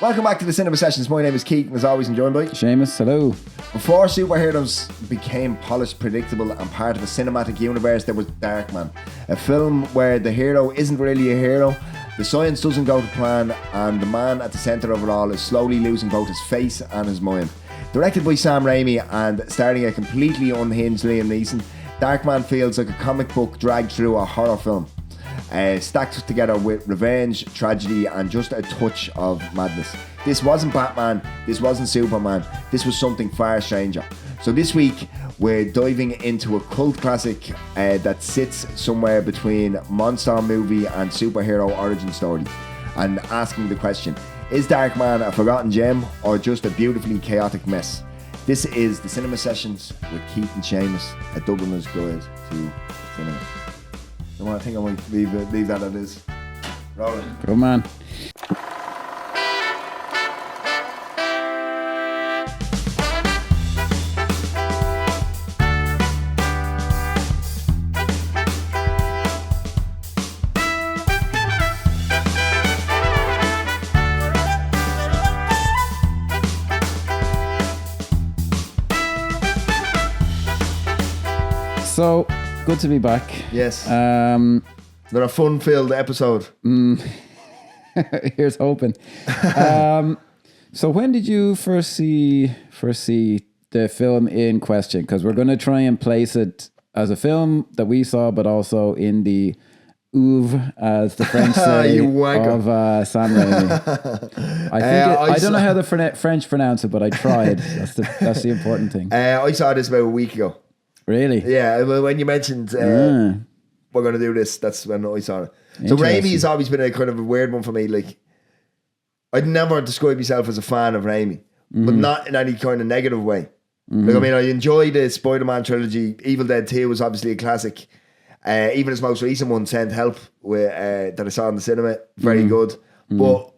Welcome back to the Cinema Sessions. My name is Keith, and as always, I'm joined by Seamus. Hello. Before superheroes became polished, predictable, and part of a cinematic universe, there was Darkman, a film where the hero isn't really a hero, the science doesn't go to plan, and the man at the centre of it all is slowly losing both his face and his mind. Directed by Sam Raimi and starring a completely unhinged Liam Neeson, Darkman feels like a comic book dragged through a horror film. Stacked together with revenge, tragedy, and just a touch of madness. This wasn't Batman, this wasn't Superman, this was something far stranger. So this week, we're diving into a cult classic that sits somewhere between monster movie and superhero origin story, and asking the question, is Darkman a forgotten gem or just a beautifully chaotic mess? This is the Cinema Sessions with Keith and Seamus, a Dubliner's Guide to Cinema. I think I might leave that as is. Rolling. Good man. So, good to be back. Yes. Another fun-filled episode. Here's hoping. So when did you first see the film in question? Because we're going to try and place it as a film that we saw, but also in the oeuvre, as the French say, of Sam Raimi. I don't know how the French pronounce it, but I tried. That's the important thing. I saw this about a week ago. Really? Yeah, when you mentioned we're going to do this, that's when I saw it. So Raimi has always been a kind of a weird one for me. Like, I'd never describe myself as a fan of Raimi, but not in any kind of negative way. Like, I mean, I enjoy the Spider-Man trilogy. Evil Dead 2 was obviously a classic. Even his most recent one, Send Help, that I saw in the cinema, very good. But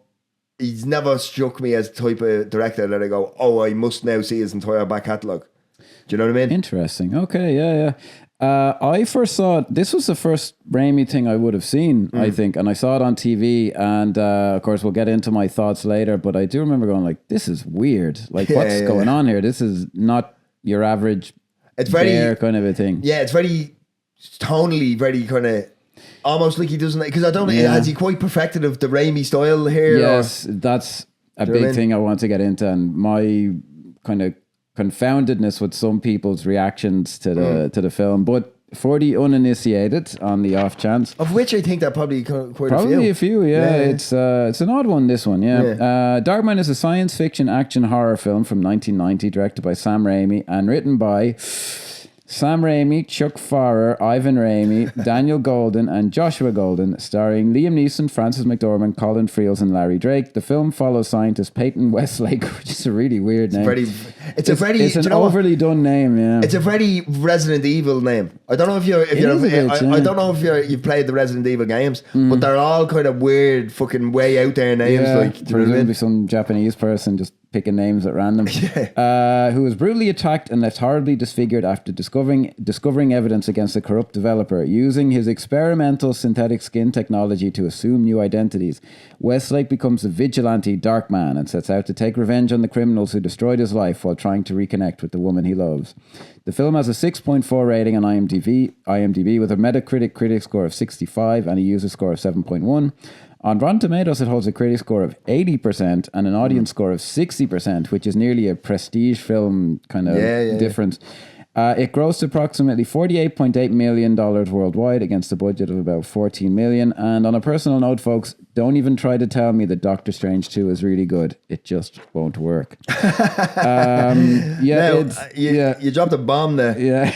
he's never struck me as the type of director that I go, oh, I must now see his entire back catalogue. Do you know what I mean? Interesting. Okay, yeah. I first saw this was the first Raimi thing I would have seen, I think, and I saw it on TV. And of course, we'll get into my thoughts later. But I do remember going like, "This is weird. Like, what's going on here? This is not your average. It's very kind of a thing. Yeah, it's very tonally, very kind of almost like he doesn't because I don't know. Has he quite perfected of the Raimi style here? Yes, that's a big thing I want to get into, and my kind of confoundedness with some people's reactions to the film, but for the uninitiated, on the off chance, of which I think there are probably quite a few, yeah. It's an odd one, this one, yeah. Darkman is a science fiction action horror film from 1990, directed by Sam Raimi and written by Sam Raimi, Chuck Farrer, Ivan Raimi, Daniel Golden, and Joshua Golden, starring Liam Neeson, Frances McDormand, Colin Friels, and Larry Drake. The film follows scientist Peyton Westlake, which is a really weird name. It's an overly done name, yeah. It's a very Resident Evil name. I don't know if I don't know if you've played the Resident Evil games, but they're all kind of weird, fucking way out there names. Yeah, like, presumably some Japanese person just picking names at random. Who was brutally attacked and left horribly disfigured after discovering evidence against a corrupt developer. Using his experimental synthetic skin technology to assume new identities, Westlake becomes a vigilante Darkman and sets out to take revenge on the criminals who destroyed his life while trying to reconnect with the woman he loves. The film has a 6.4 rating on IMDb with a Metacritic critic score of 65 and a user score of 7.1. On Rotten Tomatoes, it holds a critic score of 80% and an audience score of 60%, which is nearly a prestige film kind of difference. It grossed approximately $48.8 million worldwide against a budget of about $14 million. And on a personal note, folks, don't even try to tell me that Doctor Strange 2 is really good. It just won't work. You dropped a bomb there. Yeah.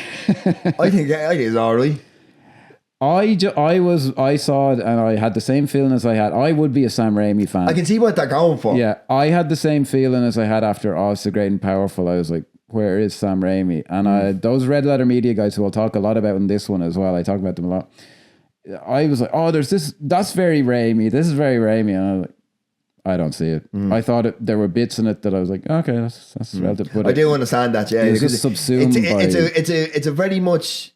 I think it's all right. I saw it and I had the same feeling as I had. I would be a Sam Raimi fan. I can see what they're going for. Yeah, I had the same feeling as I had after Oh, So Great and Powerful. I was like, where is Sam Raimi? And those Red Letter Media guys who I'll talk a lot about in this one as well, I talk about them a lot. I was like, oh, there's this, that's very Raimi. This is very Raimi. And I was like, I don't see it. I thought there were bits in it that I was like, okay, that's relative. But I do understand that, yeah. It's just subsumed it's a very much...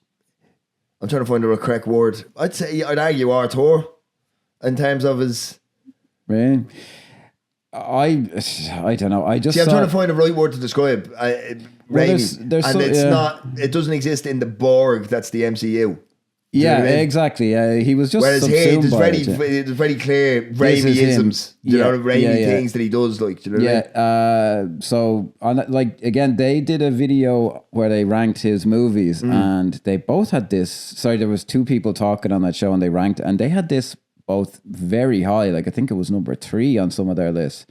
I'm trying to find the correct word. I'd argue auteur in terms of his... Really? I don't know. I just See, I'm saw, trying to find the right word to describe Raimi, and it's not. It doesn't exist in the Borg. That's the MCU. Yeah, exactly. He was just. Whereas here, subsumed by it, it's very clear Raimi-isms. You know, Raimi things that he does. Like, do you know what I mean? So again, they did a video where they ranked his movies, and they both had this. Sorry, there was two people talking on that show, and they ranked, and they had this both very high. Like I think it was number 3 on some of their lists,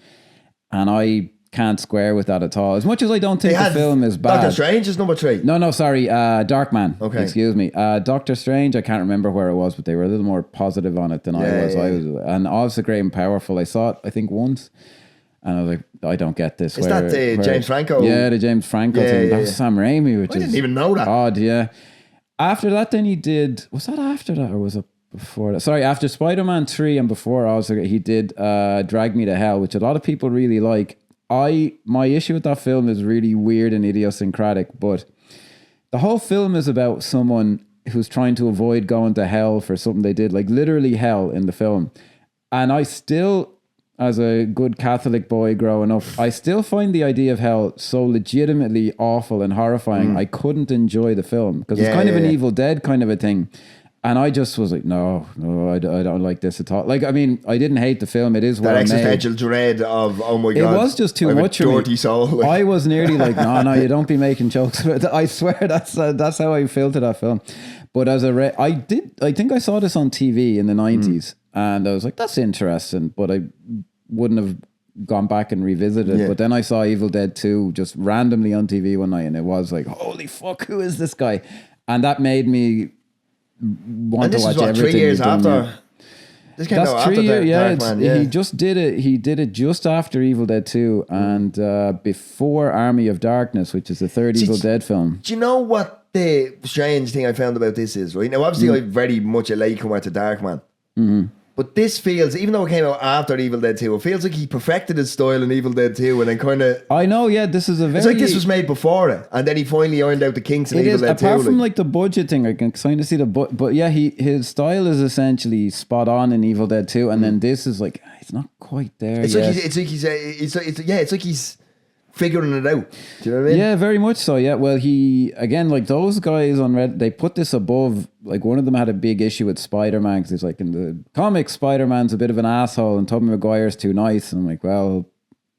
and I can't square with that at all. As much as I don't think the film is bad. Doctor Strange is number 3. No, sorry, Darkman. Okay. Excuse me. Doctor Strange, I can't remember where it was, but they were a little more positive on it than I was. And also Great and Powerful. I saw it, I think, once, and I was like, I don't get this. Is that the James Franco? Yeah, the James Franco thing. That was Sam Raimi, which I didn't even know that. Odd, yeah. After that, then he did. Was that after that, or was it before that? Sorry, after Spider-Man 3 and before, also he did Drag Me to Hell, which a lot of people really like. My issue with that film is really weird and idiosyncratic, but the whole film is about someone who's trying to avoid going to hell for something they did, like literally hell in the film. And I still, as a good Catholic boy growing up, I still find the idea of hell so legitimately awful and horrifying. I couldn't enjoy the film because it's kind of an Evil Dead kind of a thing. And I just was like, no, I don't like this at all. Like, I mean, I didn't hate the film. It is well made. That existential dread of, oh my God. It was just too much for me. Dirty soul. I was nearly like, no, you don't be making jokes about it. I swear that's how I felt to that film. But as I think I saw this on TV in the 90s, and I was like, that's interesting. But I wouldn't have gone back and revisited it. But then I saw Evil Dead 2 just randomly on TV one night, and it was like, holy fuck, who is this guy? And that made me want to watch everything. 3 years after. This came out after Darkman, He just did it. He did it just after Evil Dead 2 and before Army of Darkness, which is the third Evil Dead film. Do you know what the strange thing I found about this is? Right now, obviously, I'm very much a latecomer to Darkman. But this feels, even though it came out after Evil Dead 2, it feels like he perfected his style in Evil Dead 2 and then kind of... I know, yeah, this is a very... It's like this was made before it, and then he finally ironed out the kinks in Evil Dead 2. Apart from like the budget thing, I can kind of see but yeah, his style is essentially spot on in Evil Dead 2, and then this is like, it's not quite there yet. It's like he's figuring it out. Do you know what I mean? Yeah, very much so. Yeah. Well, he again, like those guys on Reddit, they put this above. Like one of them had a big issue with Spider-Man because he's like, in the comics, Spider-Man's a bit of an asshole and Tobey Maguire's too nice. And I'm like, well,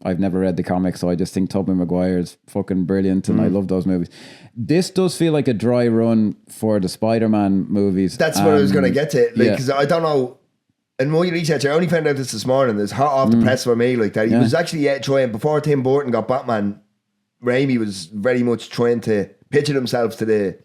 I've never read the comics, so I just think Tobey Maguire's fucking brilliant, and I love those movies. This does feel like a dry run for the Spider-Man movies. That's what I was going to get to. Like, because I don't know. In my research, I only found out this morning. It's hot off the press for me, like that. He was actually trying, before Tim Burton got Batman, Raimi was very much trying to pitch himself to the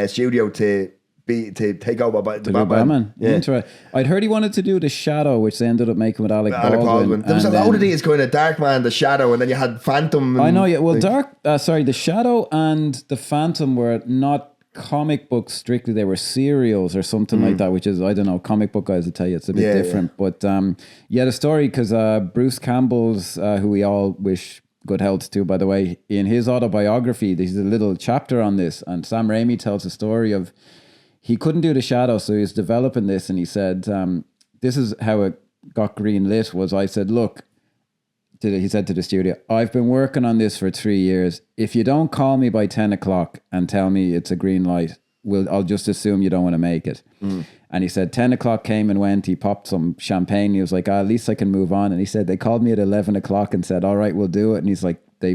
studio to take over Batman. Yeah. I'd heard he wanted to do The Shadow, which they ended up making with Alec Baldwin. There was a load of these kind of Darkman, The Shadow, and then you had Phantom. I know, yeah. Well, The Shadow and The Phantom were not comic books strictly. They were serials or something like that, which is, I don't know, comic book guys will tell you it's a bit different. But the story, because Bruce Campbell's, who we all wish good health to, by the way, in his autobiography, there's a little chapter on this, and Sam Raimi tells a story of he couldn't do The Shadow, so he was developing this, and he said, this is how it got green lit, was I said, look, he said to the studio, I've been working on this for 3 years. If you don't call me by 10 o'clock and tell me it's a green light, I'll just assume you don't want to make it. And he said 10 o'clock came and went. He popped some champagne. He was like, at least I can move on. And he said, they called me at 11 o'clock and said, all right, we'll do it. And he's like, they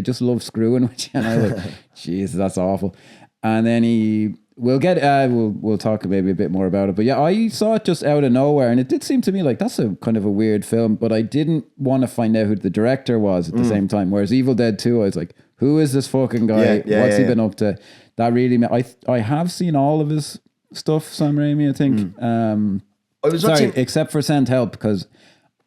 just love screwing with you. And I was like, jeez, that's awful. And then we'll talk maybe a bit more about it. But yeah, I saw it just out of nowhere, and it did seem to me like that's a kind of a weird film, but I didn't want to find out who the director was at the same time. Whereas Evil Dead 2, I was like, who is this fucking guy? What's he been up to? That really, I have seen all of his stuff, Sam Raimi, I think. Except for Send Help, because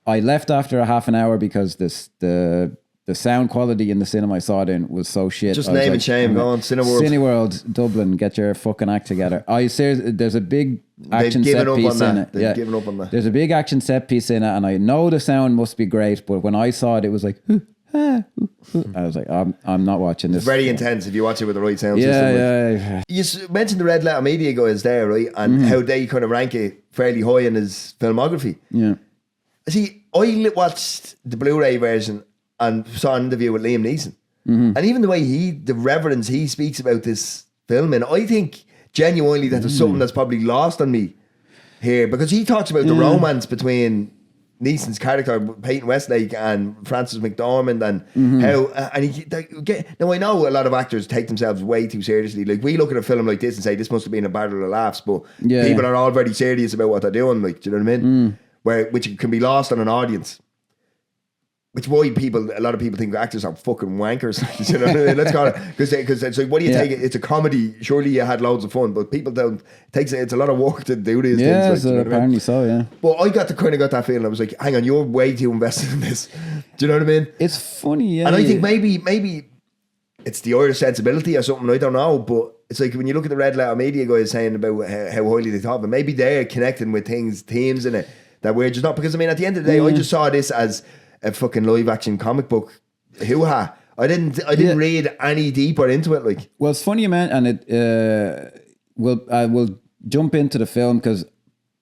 I left after a half an hour because the sound quality in the cinema I saw it in was so shit. Just name and shame, go on, Cineworld. Cineworld, Dublin, get your fucking act together. There's a big action set piece in it. They've given up on that. There's a big action set piece in it, and I know the sound must be great, but when I saw it, it was like, I was like, I'm not watching this. It's very intense if you watch it with the right sound system. Yeah. You mentioned the Red Letter Media guys there, right? And how they kind of rank it fairly high in his filmography. Yeah. See, I watched the Blu-ray version and saw an interview with Liam Neeson. And even the way the reverence he speaks about this film, and I think genuinely that there's something that's probably lost on me here, because he talks about the romance between Neeson's character, Peyton Westlake, and Frances McDormand, and how, now I know a lot of actors take themselves way too seriously. Like, we look at a film like this and say, this must have been a battle of laughs, but people are all very serious about what they're doing, like, do you know what I mean? Which can be lost on an audience. Which why a lot of people think actors are fucking wankers. You know what I mean? Let's call it, because it's like, what do you take it? It's a comedy. Surely you had loads of fun, but people don't. It's a lot of work to do these things. Yeah, Like, so apparently so. Yeah. But I got that feeling. I was like, hang on, you're way too invested in this. Do you know what I mean? It's funny, yeah. And I think maybe it's the Irish sensibility or something. I don't know, but it's like when you look at the Red Letter Media guys saying about how highly they thought, but maybe they're connecting with themes in it that we're just not. Because I mean, at the end of the day, I just saw this as a fucking live action comic book hoo-ha. I didn't read any deeper into it. Like, well, it's funny, man, and we'll jump into the film, because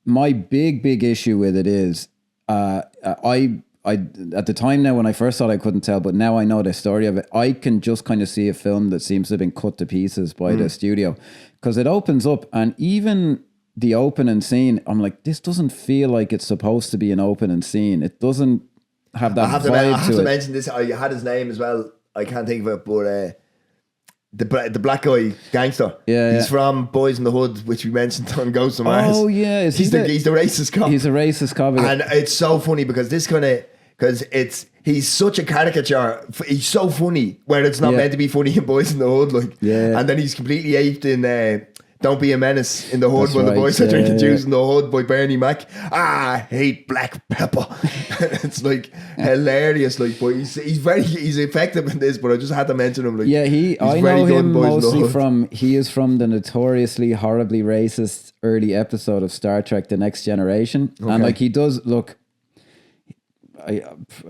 my big issue with it is I at the time, now when I first thought I couldn't tell, but now I know the story of it, I can just kind of see a film that seems to have been cut to pieces by the studio, because it opens up, and even the opening scene, I'm like, this doesn't feel like it's supposed to be an opening scene. It doesn't have that vibe I have to mention this. I had his name as well. I can't think of it, but the black guy gangster. He's from Boys in the Hood, which we mentioned on Ghosts of Mars. Oh yeah, he's the racist cop. He's a racist cop, and it's so funny because he's such a caricature. He's so funny where it's not meant to be funny in Boys in the Hood, like. And then he's completely aped in Don't Be a Menace in the Hood. That's when the boys are drinking juice in the Hood by Bernie Mac. I hate black pepper. It's like hilarious. Like, but he's effective in this. But I just had to mention him. Like, I know him mostly from the notoriously horribly racist early episode of Star Trek: The Next Generation, and like he does look.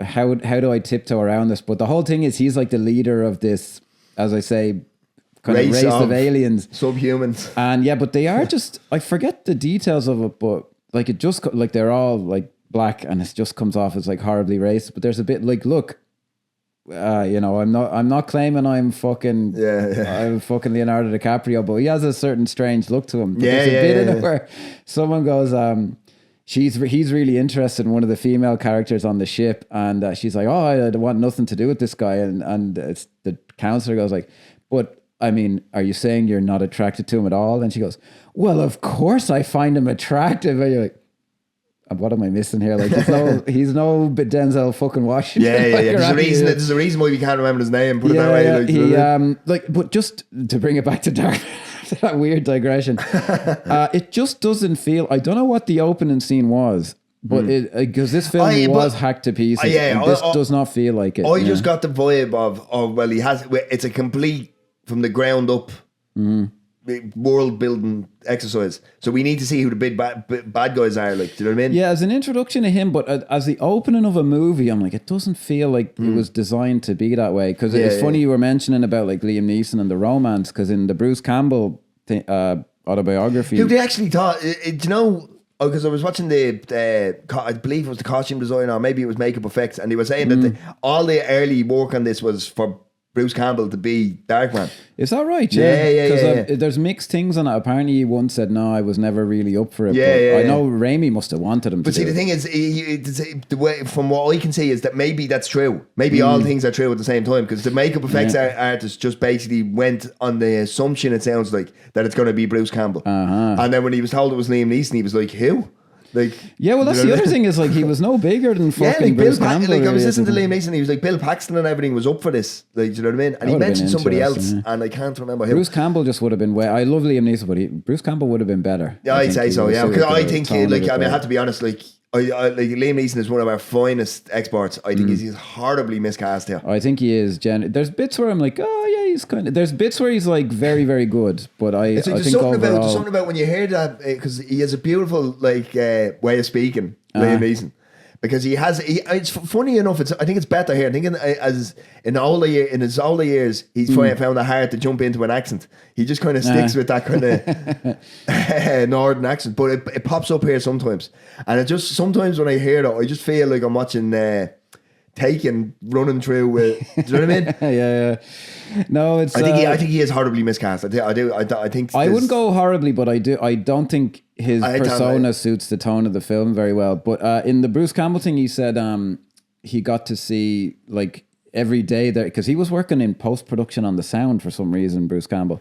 How do I tiptoe around this? But the whole thing is, he's like the leader of this, as I say, race of aliens, subhumans, and but they are just, I forget the details of it, but like it just like they're all like black, and it just comes off as like horribly racist. But there's a bit like, look, I'm not claiming I'm fucking Leonardo DiCaprio, but he has a certain strange look to him. But there's a bit in it where someone goes, he's really interested in one of the female characters on the ship, and she's like, I want nothing to do with this guy, and it's the counselor goes like, but I mean, are you saying you're not attracted to him at all? And she goes, well, of course I find him attractive. And you're like, what am I missing here? Like, he's no Denzel fucking Washington. There's a reason why we can't remember his name. Put it that way. But just to bring it back to Dark, that weird digression. It just doesn't feel. I don't know what the opening scene was, but because this film was hacked to pieces. This does not feel like it. I just got the vibe of he has. It's a complete, from the ground up, world building exercise. So we need to see who the big bad guys are. Like, do you know what I mean? Yeah, as an introduction to him, but as the opening of a movie, I'm like, it doesn't feel like it was designed to be that way. Because it's funny you were mentioning about like Liam Neeson and the romance, because in the Bruce Campbell autobiography, they actually thought, because I was watching I believe it was the costume designer, or maybe it was makeup effects, and they were saying that all the early work on this was for Bruce Campbell to be Darkman. Is that right? Yeah. There's mixed things on it. Apparently he once said, no, I was never really up for it. I know Raimi must have wanted him to do it. But see, the thing is, the way, from what I can see, is that maybe that's true. Maybe all things are true at the same time, because the makeup effects artist just basically went on the assumption, it sounds like, that it's going to be Bruce Campbell. And then when he was told it was Liam Neeson, he was like, who? Like, well, that's the other thing, is like, he was no bigger than fucking Bruce Campbell. I was listening to Liam Neeson, he was like, Bill Paxton and everything was up for this. Like, do you know what I mean? And he mentioned somebody else, and I can't remember who. Bruce Campbell just would have been I love Liam Neeson, but Bruce Campbell would have been better. Yeah, I'd say so, because I think, I have to be honest, like Liam Neeson is one of our finest experts. I think he's horribly miscast here. I think he is. There's bits where I'm like, he's kind of. There's bits where he's like very, very good, but I think there's something about when you hear that, because he has a beautiful way of speaking, Liam Neeson. because it's funny enough. I think it's better here. I think in his older years, he's found it hard to jump into an accent. He just kind of sticks with that kind of northern accent, but it pops up here sometimes. And it just sometimes when I hear it, I just feel like I'm watching Taken running through with. Do you know what I mean? Yeah. No, it's. I think he is horribly miscast. I think I wouldn't go horribly, but I do. I don't think his persona suits the tone of the film very well. But in the Bruce Campbell thing, he said he got to see like every day there because he was working in post production on the sound for some reason. Bruce Campbell,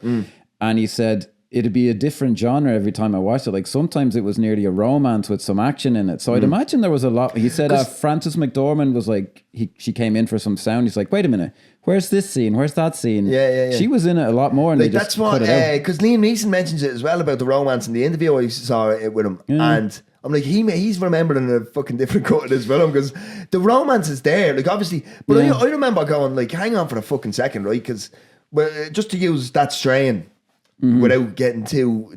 and he said it'd be a different genre every time I watched it. Like sometimes it was nearly a romance with some action in it. So I'd imagine there was a lot. He said Frances McDormand was like she came in for some sound. He's like, wait a minute. Where's this scene? Where's that scene? Yeah. She was in it a lot more. And like that's what because Liam Neeson mentions it as well about the romance in the interview I saw it with him, and I'm like he's remembering a fucking different cut of this film because the romance is there, like obviously. But I remember going like, hang on for a fucking second, right? Because just to use that strain without getting too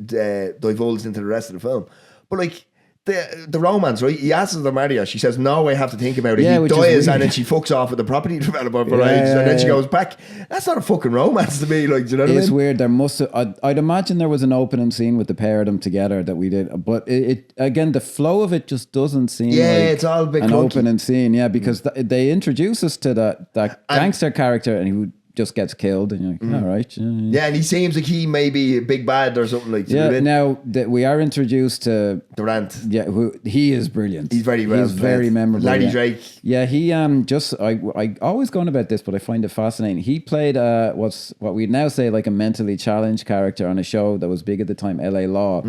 divulged into the rest of the film, but like. The romance, right? He asks her to marry her. She says, no, I have to think about it. He dies and then she fucks off with the property developer for ages and then she goes back. That's not a fucking romance to me. Like, do you know what I mean? It's weird. There must have, I'd imagine there was an opening scene with the pair of them together that we did. But it again, the flow of it just doesn't seem like it's all a bit an clunky. Opening scene. Yeah, because they introduce us to that gangster character and he just gets killed and you're like, all right. Yeah, and he seems like he may be a big bad or something like that. Yeah, now that we are introduced to Durant. Yeah, he is brilliant. He's very well. He's very memorable. Larry Drake. Yeah, he I always go on about this, but I find it fascinating. He played what we'd now say like a mentally challenged character on a show that was big at the time, LA Law.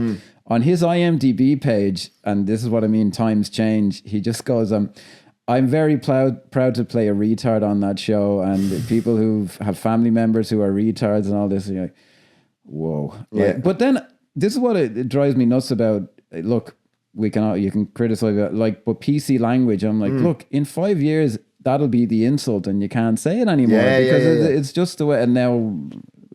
On his IMDb page, and this is what I mean, times change, he just goes, I'm very proud to play a retard on that show, and people who have family members who are retards and all this. And you're like, whoa. Yeah. But then this is what it drives me nuts about. Look, you can criticize it, like, but PC language. I'm like, look, in 5 years that'll be the insult, and you can't say it anymore because it's just the way. And now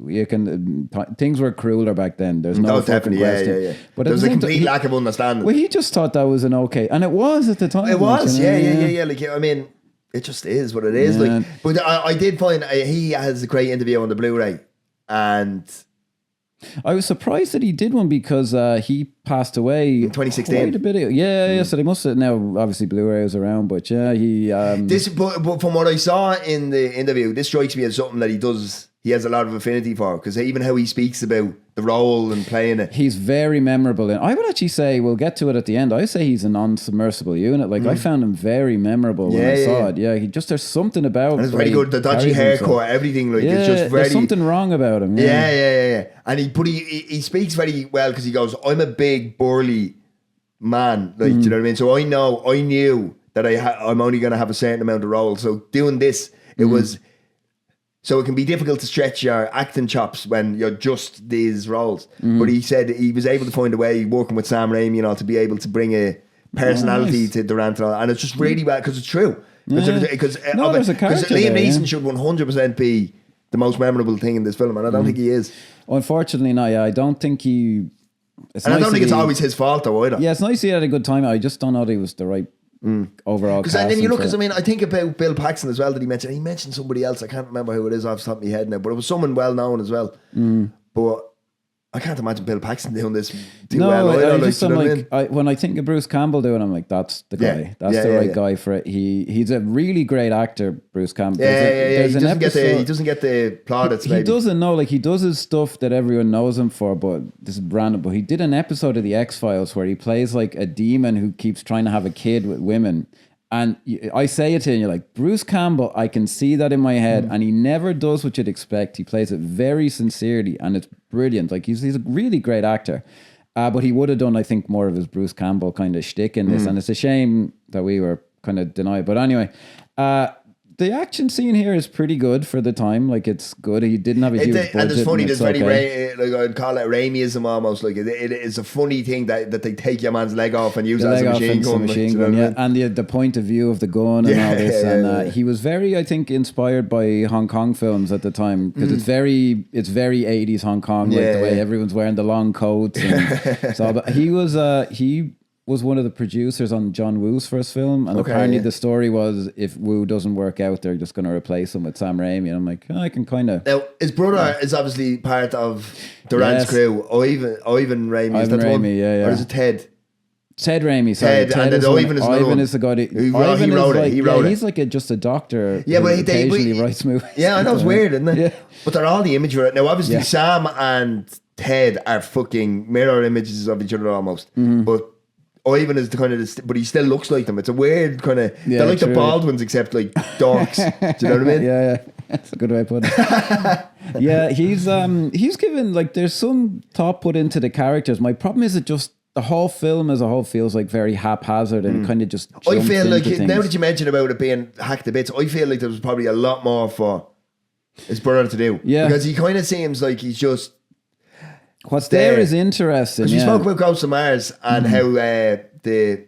you can. Things were crueler back then. There's no fucking question. Yeah. But there was a complete lack of understanding. Well, he just thought that was an okay, and it was at the time. It was, yeah. Like, I mean, it just is what it is. Yeah. Like, but I did find he has a great interview on the Blu-ray, and I was surprised that he did one because he passed away in 2016. Quite a bit. Yeah. So they must have now. Obviously, Blu-ray was around, but yeah, he. But from what I saw in the interview, this strikes me as something that he does. He has a lot of affinity for, because even how he speaks about the role and playing it. He's very memorable. And I would actually say, we'll get to it at the end, I say he's a non-submersible unit. Like, I found him very memorable when I saw it. Yeah, there's something about him. And it's very good. The dodgy haircut, everything. Like, it's just very... There's something wrong about him. Yeah. And he speaks very well, because he goes, I'm a big, burly man. Like, do you know what I mean? So I knew that I'm only going to have a certain amount of roles. So doing this, it was... So it can be difficult to stretch your acting chops when you're just these roles. But he said he was able to find a way, working with Sam Raimi and all, to be able to bring a personality to Durant and all. And it's just really well, because it's true. Because Liam Neeson should 100% be the most memorable thing in this film, and I don't think he is. Unfortunately not, I don't think he... I don't think it's always his fault though either. Yeah, it's nice he had a good time. I just don't know that he was the right... overall, because then you look, because I mean, I think about Bill Paxton as well that he mentioned somebody else. I can't remember who it is off the top of my head now, but it was someone well known as well. But I can't imagine Bill Paxton doing this too well. When I think of Bruce Campbell doing, I'm like, that's the guy. That's the right guy for it. He's a really great actor, Bruce Campbell. He doesn't get the plaudits. He doesn't know. Like, he does his stuff that everyone knows him for. But this is random. But he did an episode of the X-Files where he plays like a demon who keeps trying to have a kid with women. And I say it to you, and you're like, Bruce Campbell, I can see that in my head. And he never does what you'd expect. He plays it very sincerely, and it's brilliant. Like, he's a really great actor. But he would have done, I think, more of his Bruce Campbell kind of shtick in this. And it's a shame that we were kind of denied. But anyway, the action scene here is pretty good for the time. Like, it's good. He didn't have a huge budget. And it's funny, there's very, like, I'd call it Raimiism almost. Like, it is a funny thing that they take your man's leg off and use it as a machine gun. And the point of view of the gun and all this. And he was very, I think, inspired by Hong Kong films at the time, because it's very 80s Hong Kong, like the way everyone's wearing the long coats. And so, but he was, was one of the producers on John Woo's first film, and apparently the story was if Woo doesn't work out, they're just going to replace him with Sam Raimi. And I'm like, I can kind of. Now his brother is obviously part of Durant's crew. Ivan Raimi. Is that the one? Yeah. Or is it Ted? Ted Raimi, sorry. Ted and Ivan is another one. Ivan is the guy that he wrote it. He wrote it. He's like just a doctor. Yeah, but occasionally writes movies. Yeah, I know, it's weird, isn't it? Yeah. But they're all the imagery. Now, obviously, Sam and Ted are fucking mirror images of each other almost. But Ivan is the kind of, but he still looks like them. It's a weird kind of. They're like the Baldwins, except like dorks. Do you know what I mean? Yeah. That's a good way of putting it. Yeah, he's given like there's some thought put into the characters. My problem is it just. The whole film as a whole feels like very haphazard and kind of just. I feel like things. Now that you mention about it being hacked to bits, I feel like there was probably a lot more for his brother to do. Yeah, because he kind of seems like he's just. What's there is interesting. Because we spoke about Ghosts of Mars and how the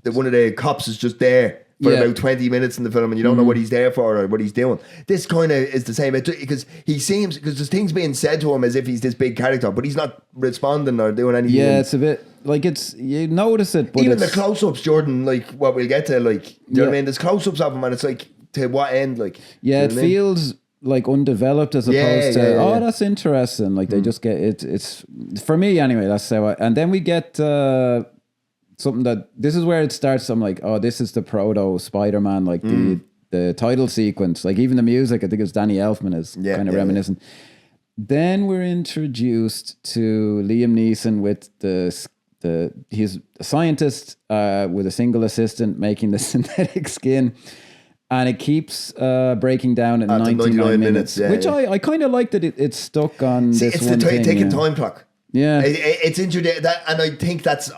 one of the cops is just there for about 20 minutes in the film and you don't know what he's there for or what he's doing. This kind of is the same because there's things being said to him as if he's this big character, but he's not responding or doing anything. Yeah, it's a bit like you notice it, but even the close-ups, Jordan, like what we'll get to, like, do you know what I mean? There's close-ups of him and it's like, to what end, like? Yeah, it feels like undeveloped as opposed to that's interesting. Like they just get it's for me anyway. That's how and then we get. Something that this is where it starts. I'm like, oh, this is the proto Spider-Man, like the title sequence, like even the music. I think it's Danny Elfman is kind of reminiscent. Then we're introduced to Liam Neeson with he's a scientist with a single assistant making the synthetic skin, and it keeps breaking down at 99 minutes, which I kind of like that it's stuck on. See, this it's one the thing, taking time clock. Yeah, it's introduced that, and I think that's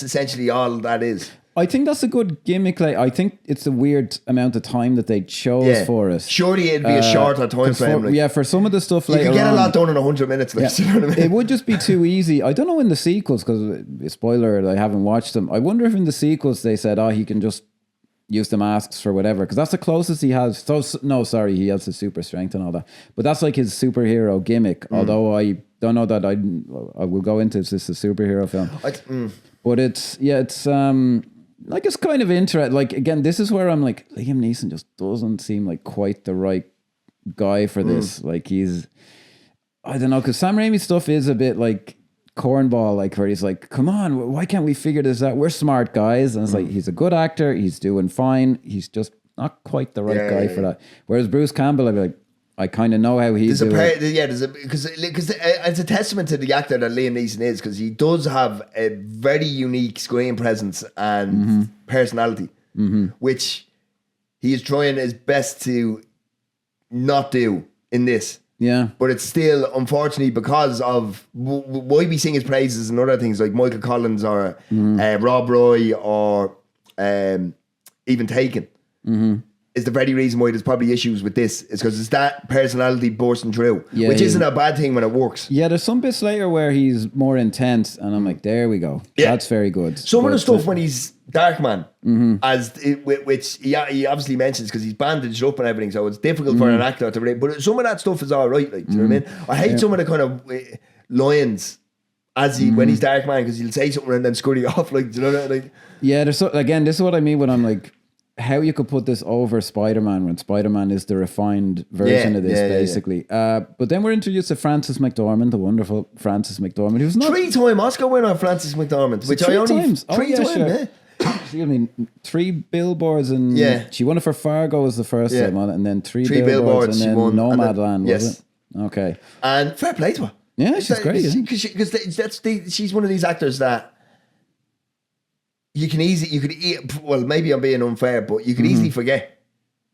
essentially all that is. I think that's a good gimmick. Like, I think it's a weird amount of time that they chose for us. Surely it'd be a shorter time frame. For some of the stuff you later can get a lot done in 100 minutes. Like, you know what I mean? It would just be too easy. I don't know in the sequels, because spoiler alert, I haven't watched them. I wonder if in the sequels they said, he can just use the masks for whatever, because that's the closest he has. He has the super strength and all that, but that's like his superhero gimmick. Although I don't know that I will go into this is a superhero film, but it's like it's kind of interesting. Like again, this is where I'm like, Liam Neeson just doesn't seem like quite the right guy for this. Like I don't know, because Sam Raimi stuff is a bit like cornball, like where he's like, come on, why can't we figure this out? We're smart guys. And it's like, he's a good actor, he's doing fine, he's just not quite the right guy for that. Whereas Bruce Campbell, I'd be like, I kind of know how he's doing. Because it's a testament to the actor that Liam Neeson is, because he does have a very unique screen presence and personality, which he is trying his best to not do in this. Yeah. But it's still, unfortunately, because of why we sing his praises and other things like Michael Collins or Rob Roy or even Taken, is the very reason why there's probably issues with this. Is because it's that personality bursting through, which isn't a bad thing when it works. Yeah, there's some bits later where he's more intense, and I'm like, there we go. Yeah. That's very good. Some of the stuff when he's Darkman, which he obviously mentions because he's bandaged up and everything, so it's difficult for an actor to relate. But some of that stuff is all right. Like, do you know what I mean? I hate some of the kind of lines when he's Darkman, because he'll say something and then scurry off. Like, do you know what I mean? Yeah, this is what I mean when I'm like, how you could put this over Spider-Man when Spider-Man is the refined version of this, basically. But then we're introduced to Frances McDormand, the wonderful Frances McDormand, who's not 3-time Oscar winner, Frances McDormand, which I only times. Excuse me, 3 billboards, and she won it for Fargo as the first time on it, and then 3 billboards and then Nomadland, was it? Okay. And fair play to her. Yeah, she's great. Because she's one of these actors that maybe I'm being unfair, but you could easily forget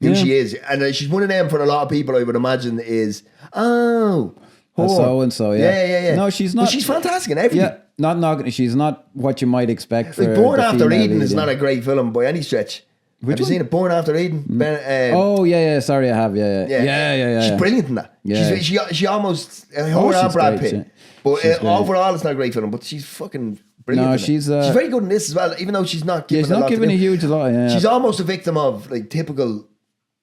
who she is. And she's one of them for a lot of people, I would imagine, is, so and so, yeah. No, she's not. But she's fantastic in everything. Yeah, she's not what you might expect for Born After Eden is not a great film by any stretch. Have you seen it? Born After Eden? Sorry, I have. Yeah. She's brilliant in that. Yeah. She almost, her and Brad Pitt. But overall, it's not a great film, but she's fucking brilliant. No, she's very good in this as well, even though she's not given a huge lot. Yeah. She's almost a victim of like typical,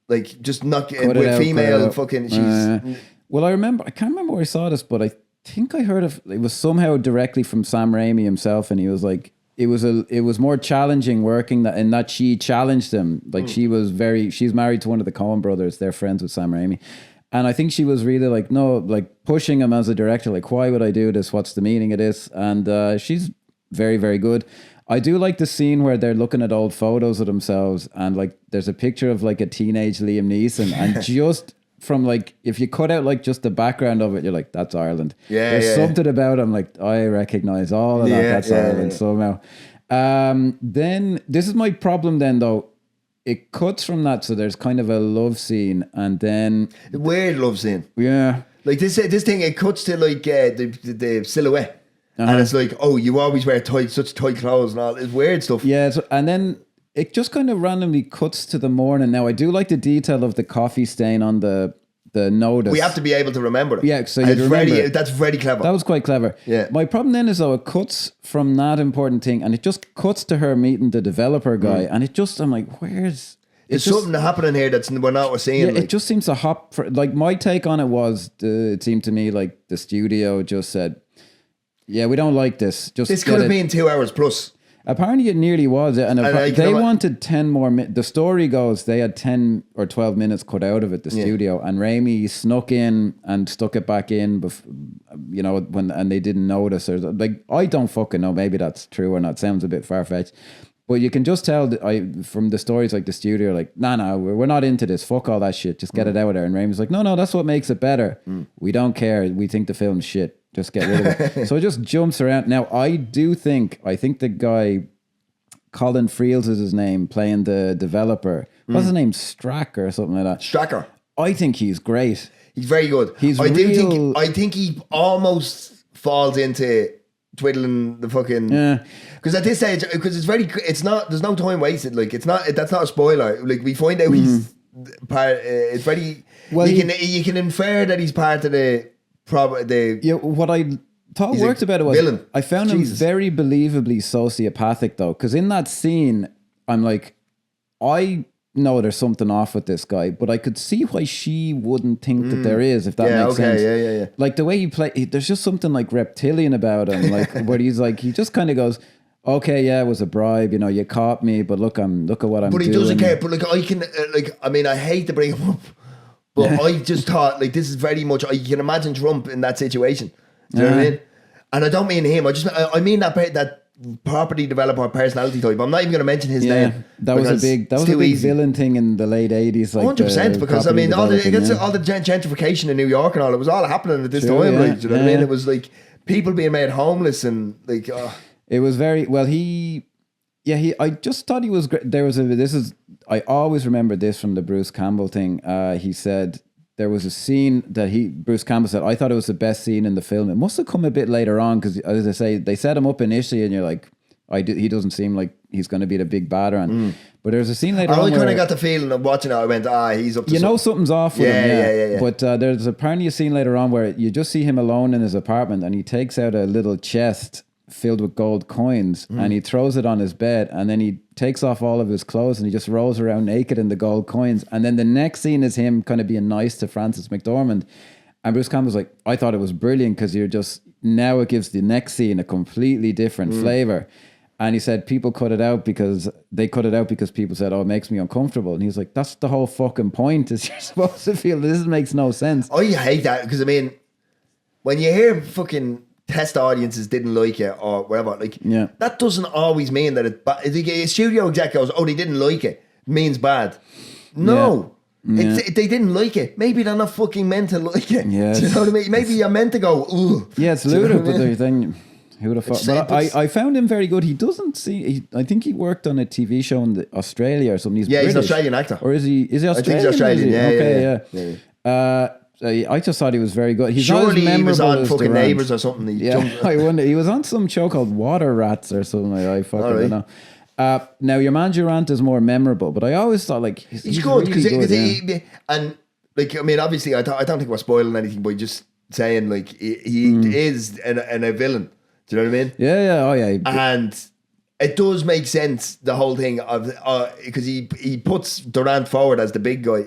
like just not with female fucking. She's. Well, I can't remember where I saw this, but I think I heard it was somehow directly from Sam Raimi himself, and he was like, it was more challenging working that, in that she challenged him. Like she's married to one of the Coen brothers. They're friends with Sam Raimi. And I think she was really like, no, like pushing him as a director. Like, why would I do this? What's the meaning of this? And she's very, very good. I do like the scene where they're looking at old photos of themselves and like there's a picture of like a teenage Liam Neeson and just from like, if you cut out like just the background of it, you're like, that's Ireland. There's something about him like, I recognize all of that. That's Ireland somehow. Then this is my problem then though. It cuts from that, so there's kind of a love scene and then... Weird love scene. Yeah. Like this thing, it cuts to like the silhouette. And it's like, oh, you always wear such tight clothes and all. It's weird stuff. Yeah, and then it just kind of randomly cuts to the morning. Now, I do like the detail of the coffee stain on the notice. We have to be able to remember it. Yeah, so you remember. That's very clever. That was quite clever. Yeah. My problem then is though, it cuts from that important thing and it just cuts to her meeting the developer guy. And it just, I'm like, where's... There's something happening here that's we're not seeing. Yeah, like. It just seems to hop. Like my take on it was, it seemed to me like the studio just said, yeah, we don't like this. This could have been 2 hours plus. Apparently it nearly was. And they wanted 10 more minutes. The story goes they had 10 or 12 minutes cut out of it, the studio. And Raimi snuck in and stuck it back in, and they didn't notice. Or like, I don't fucking know. Maybe that's true or not. Sounds a bit far-fetched. But you can just tell from the stories like the studio, like, no, we're not into this. Fuck all that shit. Just get it out of there. And Raimi's like, no, that's what makes it better. We don't care. We think the film's shit. Just get rid of it. So it just jumps around. Now, I think the guy, Colin Friels is his name, playing the developer. What's his name? Stracker or something like that. Stracker. I think he's great. He's very good. I think he almost falls into twiddling the fucking because at this stage there's no time wasted, like that's not a spoiler, like we find out he's part it's very well, you can infer that he's part of what I thought worked about it was villain. I found him very believably sociopathic though, because in that scene I'm like, I know there's something off with this guy, but I could see why she wouldn't think that there is, if that makes sense. Yeah. Like the way he there's just something like reptilian about him, like where he's like, he just kind of goes, okay, yeah, it was a bribe, you caught me, but look at what I'm doing. But he doesn't care. But like I can, I hate to bring him up, but I just thought like this is very much. I can imagine Trump in that situation. Do you know what I mean? And I don't mean him. I mean that property developer personality type. I'm not even going to mention his name. That was a big villain thing in the late 80s. Like 100%, because I mean all the gentrification in New York and all, it was all happening at this time. Yeah, like, do you know what I mean? It was like people being made homeless and like. It was very well. I just thought he was great. I always remember this from the Bruce Campbell thing. He said there was a scene that Bruce Campbell said, I thought it was the best scene in the film. It must have come a bit later on because, as I say, they set him up initially and you're like, he doesn't seem like he's going to be the big batter on. But there's a scene later on I kind of got the feeling of watching it, I went, he's up to something. Something's off with him. Yeah. But there's apparently a scene later on where you just see him alone in his apartment and he takes out a little chest filled with gold coins and he throws it on his bed and then he takes off all of his clothes and he just rolls around naked in the gold coins. And then the next scene is him kind of being nice to Frances McDormand. And Bruce Campbell's like, I thought it was brilliant because now it gives the next scene a completely different flavor. And he said people cut it out because people said, it makes me uncomfortable. And he's like, that's the whole fucking point, is you're supposed to feel this makes no sense. I hate that because I mean, when you hear fucking test audiences didn't like it or whatever, like that doesn't always mean that it's bad. A studio exec goes, they didn't like it, means bad. No. They didn't like it. Maybe they're not fucking meant to like it. Yes. Do you know what I mean? Maybe you're meant to go, ooh. Yeah, it's ludicrous, but then who would have thought? But I found him very good. He doesn't see. I think he worked on a TV show in Australia or something. He's British. He's an Australian actor. Or is he Australian? I think he's Australian. Yeah. I just thought he was very good. He's surely he was on fucking Neighbours or something. I wonder. He was on some show called Water Rats or something. I fucking don't know. Now your man Durant is more memorable, but I always thought like he's good because really and like I mean obviously I don't think we're spoiling anything by just saying like he is a villain. Do you know what I mean? Yeah. Oh yeah. And it does make sense, the whole thing of because he puts Durant forward as the big guy.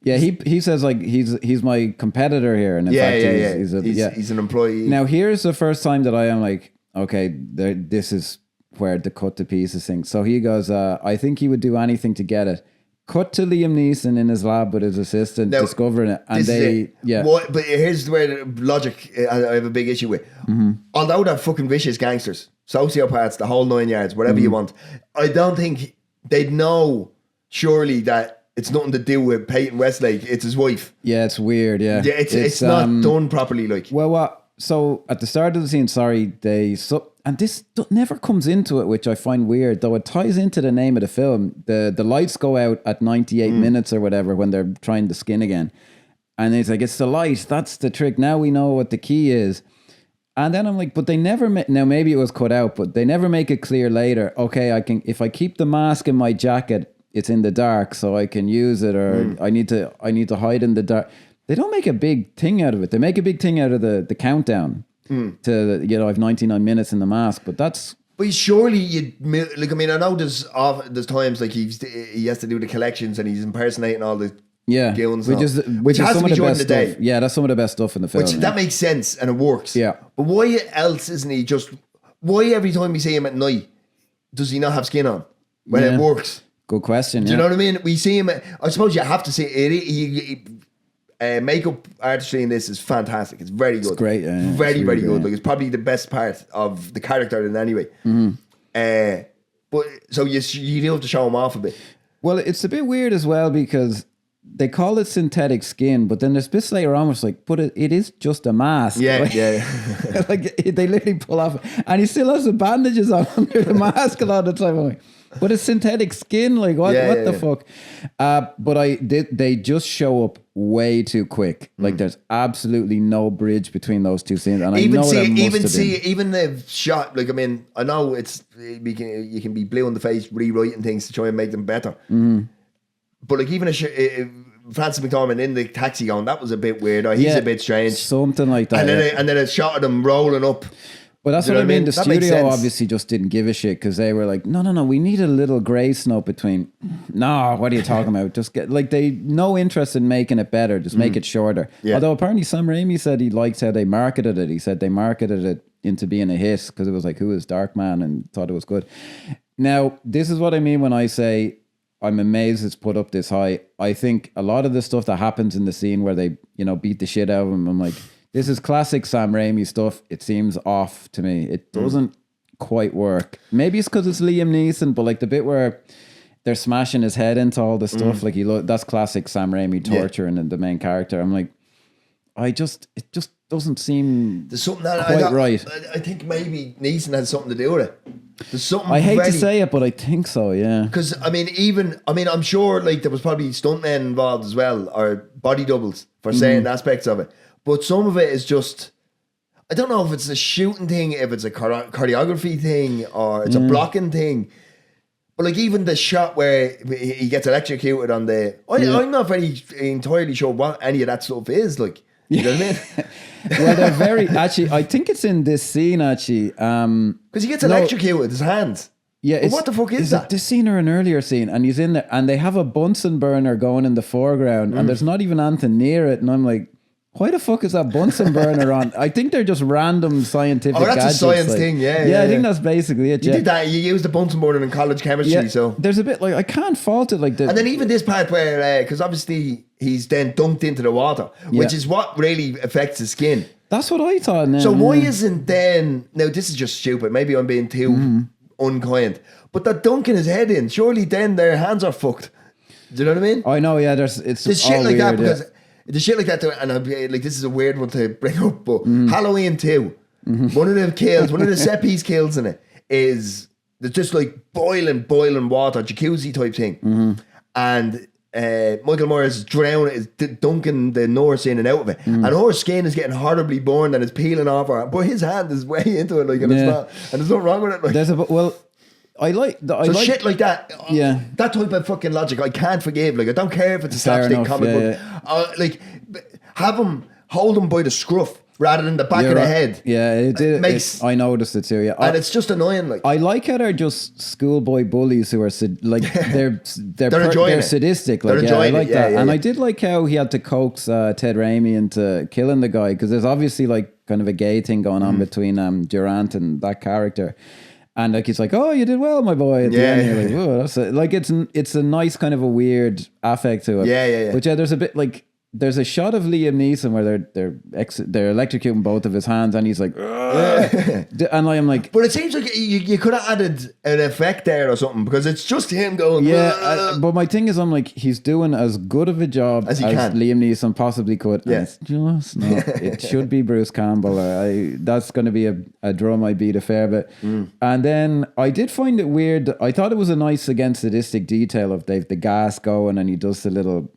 He says like he's my competitor here, and in fact he's an employee. Now here's the first time that I am like, okay, this is where the cut to pieces thing. So he goes, I think he would do anything to get it. Cut to Liam Neeson in his lab with his assistant Now, discovering it, and they, yeah. But here's where the logic I have a big issue with. Although they're fucking vicious gangsters, sociopaths, the whole 9 yards, whatever you want, I don't think they'd know surely that it's nothing to do with Peyton Westlake. It's his wife. Yeah, it's weird. Yeah, it's not done properly. Like, well, what? So at the start of the scene, and this never comes into it, which I find weird, though it ties into the name of the film. The lights go out at 98 minutes or whatever when they're trying to skin again. And it's like, it's the light. That's the trick. Now we know what the key is. And then I'm like, but they never, now maybe it was cut out, but they never make it clear later. Okay, if I keep the mask in my jacket, it's in the dark, so I can use it, or I need to hide in the dark. They don't make a big thing out of it. They make a big thing out of the countdown to, I've 99 minutes in the mask, but that's... But surely I know there's times like he has to do the collections and he's impersonating all the goons. Which has to be during the day. Yeah, that's some of the best stuff in the film. That makes sense and it works. Yeah. But why else isn't he why every time we see him at night, does he not have skin on when it works? Good question. Do you know what I mean? We see him, I suppose you have to see it. Makeup artistry in this is fantastic. It's very good. It's great. Yeah, very, very good. Like, it's probably the best part of the character in any way. But so you do have to show him off a bit. Well, it's a bit weird as well because they call it synthetic skin, but then there's bits later on where it's like, but it is just a mask. Yeah, like, yeah. Like they literally pull off, and he still has the bandages on under the mask a lot of the time. I'm like, but it's synthetic skin, like what the fuck? But they just show up way too quick. Like there's absolutely no bridge between those two scenes, and even the shot. Like, I mean, I know you can be blue in the face rewriting things to try and make them better. But like even Francis McDormand in the taxi going, that was a bit weird. He's a bit strange, something like that. And then a shot of them rolling up. But that's what I mean. The studio obviously just didn't give a shit because they were like, no, we need a little grey snow between. No, what are you talking about? Just get no interest in making it better. Just make it shorter. Yeah. Although apparently Sam Raimi said he liked how they marketed it. He said they marketed it into being a hit because it was like, who is Darkman, and thought it was good. Now, this is what I mean when I say I'm amazed it's put up this high. I think a lot of the stuff that happens in the scene where they, beat the shit out of him, I'm like, this is classic Sam Raimi stuff. It seems off to me. It doesn't quite work. Maybe it's because it's Liam Neeson, but like the bit where they're smashing his head into all the stuff, like that's classic Sam Raimi torturing the main character. I'm like, it just doesn't seem there's something that quite right. I think maybe Neeson has something to do with it. There's something. I hate to say it, but I think so. Yeah. Because I'm sure like there was probably stuntmen involved as well, or body doubles for certain aspects of it. But some of it is just, I don't know if it's a shooting thing, if it's a choreography thing, or it's a blocking thing. But like even the shot where he gets electrocuted on I'm not very entirely sure what any of that stuff is. Like, you know what I mean? Well, they're very, actually, I think it's in this scene actually. Because he gets electrocuted with his hands. Yeah, what the fuck is that? This scene or an earlier scene, and he's in there, and they have a Bunsen burner going in the foreground, and there's not even anything near it, and I'm like, why the fuck is that Bunsen burner on? I think they're just random scientific gadgets. That's a science thing, yeah. I think that's basically it. You did that. You used the Bunsen burner in college chemistry, so there's a bit like I can't fault it like this. And then even this part where, because obviously he's then dunked into the water, which is what really affects his skin. That's what I thought. Now, so why isn't then? Now this is just stupid. Maybe I'm being too unkind, but that dunking his head in, surely then their hands are fucked. Do you know what I mean? I know. Yeah, it's shit like weird, that because. The shit like that, and I'd be like, this is a weird one to bring up, but Halloween 2, one of the set piece kills in it is there's just like boiling water, jacuzzi type thing, and Michael Myers is dunking the nurse in and out of it, and her skin is getting horribly burned and it's peeling off her, but his hand is way into it, like, and there's nothing wrong with it. Like. Shit like that. That type of fucking logic I can't forgive. Like, I don't care if it's a slapstick comic book. Like, have him hold him by the scruff rather than the back of the head. Yeah, I noticed it too. Yeah, and it's just annoying. Like, I like how they're just schoolboy bullies who are they're sadistic. Like, I like that. And I did like how he had to coax Ted Raimi into killing the guy because there's obviously like kind of a gay thing going on between Durant and that character. And like he's like, "Oh, you did well, my boy." At the end, you're like, "Oh, that's like it's a nice kind of a weird affect to it." Yeah. But there's a bit like there's a shot of Liam Neeson where they're electrocuting both of his hands, and he's like, and I'm like, but it seems like you could have added an effect there or something because it's just him going. But my thing is, I'm like, he's doing as good of a job as Liam Neeson possibly could. And it's just not. It should be Bruce Campbell. That's going to be a drum I beat a fair bit. And then I did find it weird. I thought it was a nice again sadistic detail of the gas going, and he does the little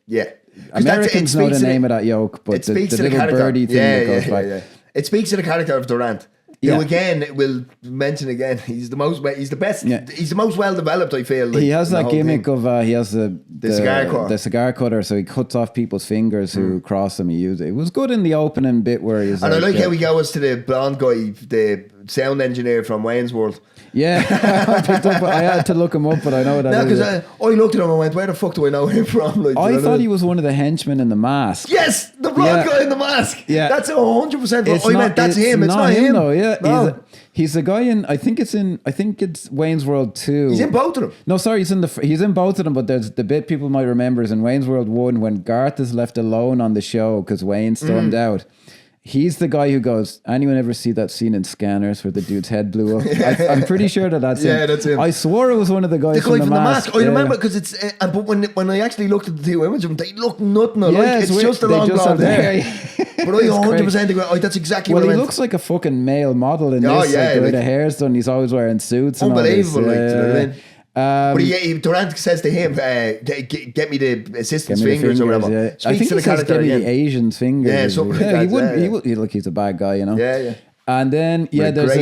Americans know the name of that yoke, but the little birdie thing that goes back. It speaks to the character of Durant. Who again, we'll mention again, he's the best, he's the most well developed, I feel. Like, he has that gimmick of, he has the cigar cutter. The cigar cutter, so he cuts off people's fingers who cross him. He used it. It was good in the opening bit where he's and I like how he goes to the blonde guy, the sound engineer from Wayne's World. Yeah, I had to look him up, but I know that. No, because I looked at him and went, "Where the fuck do I know him from?" Like, I thought he was one of the henchmen in the mask. Yes, the blonde guy in the mask. Yeah, that's 100%. I meant that's him. It's not him though. Yeah, no. He's a guy in. I think it's Wayne's World 2. He's in both of them. No, sorry, he's in both of them. But there's the bit people might remember is in Wayne's World 1 when Garth is left alone on the show because Wayne stormed out. He's the guy who goes, anyone ever see that scene in Scanners where the dude's head blew up? I'm pretty sure that's him. Yeah, that's him. I swore it was one of the guys from the mask. I remember because it's, but when I actually looked at the two images of them, they look nothing alike. It's just a long blonde hair. But I 100% agree. That's exactly what I meant. Well, he looks like a fucking male model in this. Like, the way the hair's done, he's always wearing suits. Unbelievable, and all like, this. do you know what I mean? But Durant says to him, "Get me the assistant's fingers or whatever." Yeah. I think he says, "Get me the Asian's fingers." Yeah, something like that. He would look. He's a bad guy, you know. Yeah. And then there's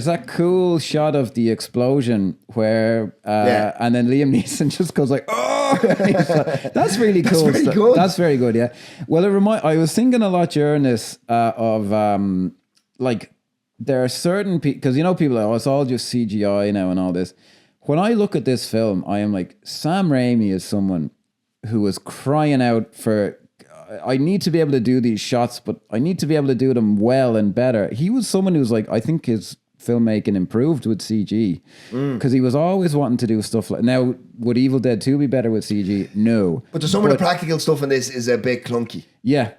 that cool shot of the explosion where and then Liam Neeson just goes like, "Oh!" That's really cool. That's very good. That's very good. Yeah. Well, I was thinking a lot during this of like there are certain people because people are like, "Oh, it's all just CGI now and all this." When I look at this film, I am like, Sam Raimi is someone who was crying out for, I need to be able to do these shots, but I need to be able to do them well and better. He was someone who's like, I think his filmmaking improved with CG because he was always wanting to do stuff like, now, would Evil Dead 2 be better with CG? No. But some of the practical stuff in this is a bit clunky. Yeah.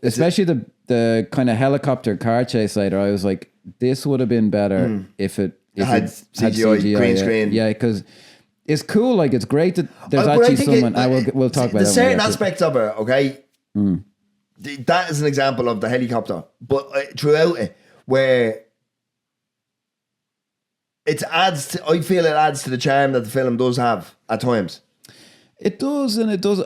Especially the kind of helicopter car chase later, I was like, this would have been better if it had CGI, green screen. Yeah, because it's cool. Like, it's great that there's actually someone. We'll talk about that. The certain aspects of it, okay? That is an example of the helicopter. But throughout it, where I feel it adds to the charm that the film does have at times. It does, and it does.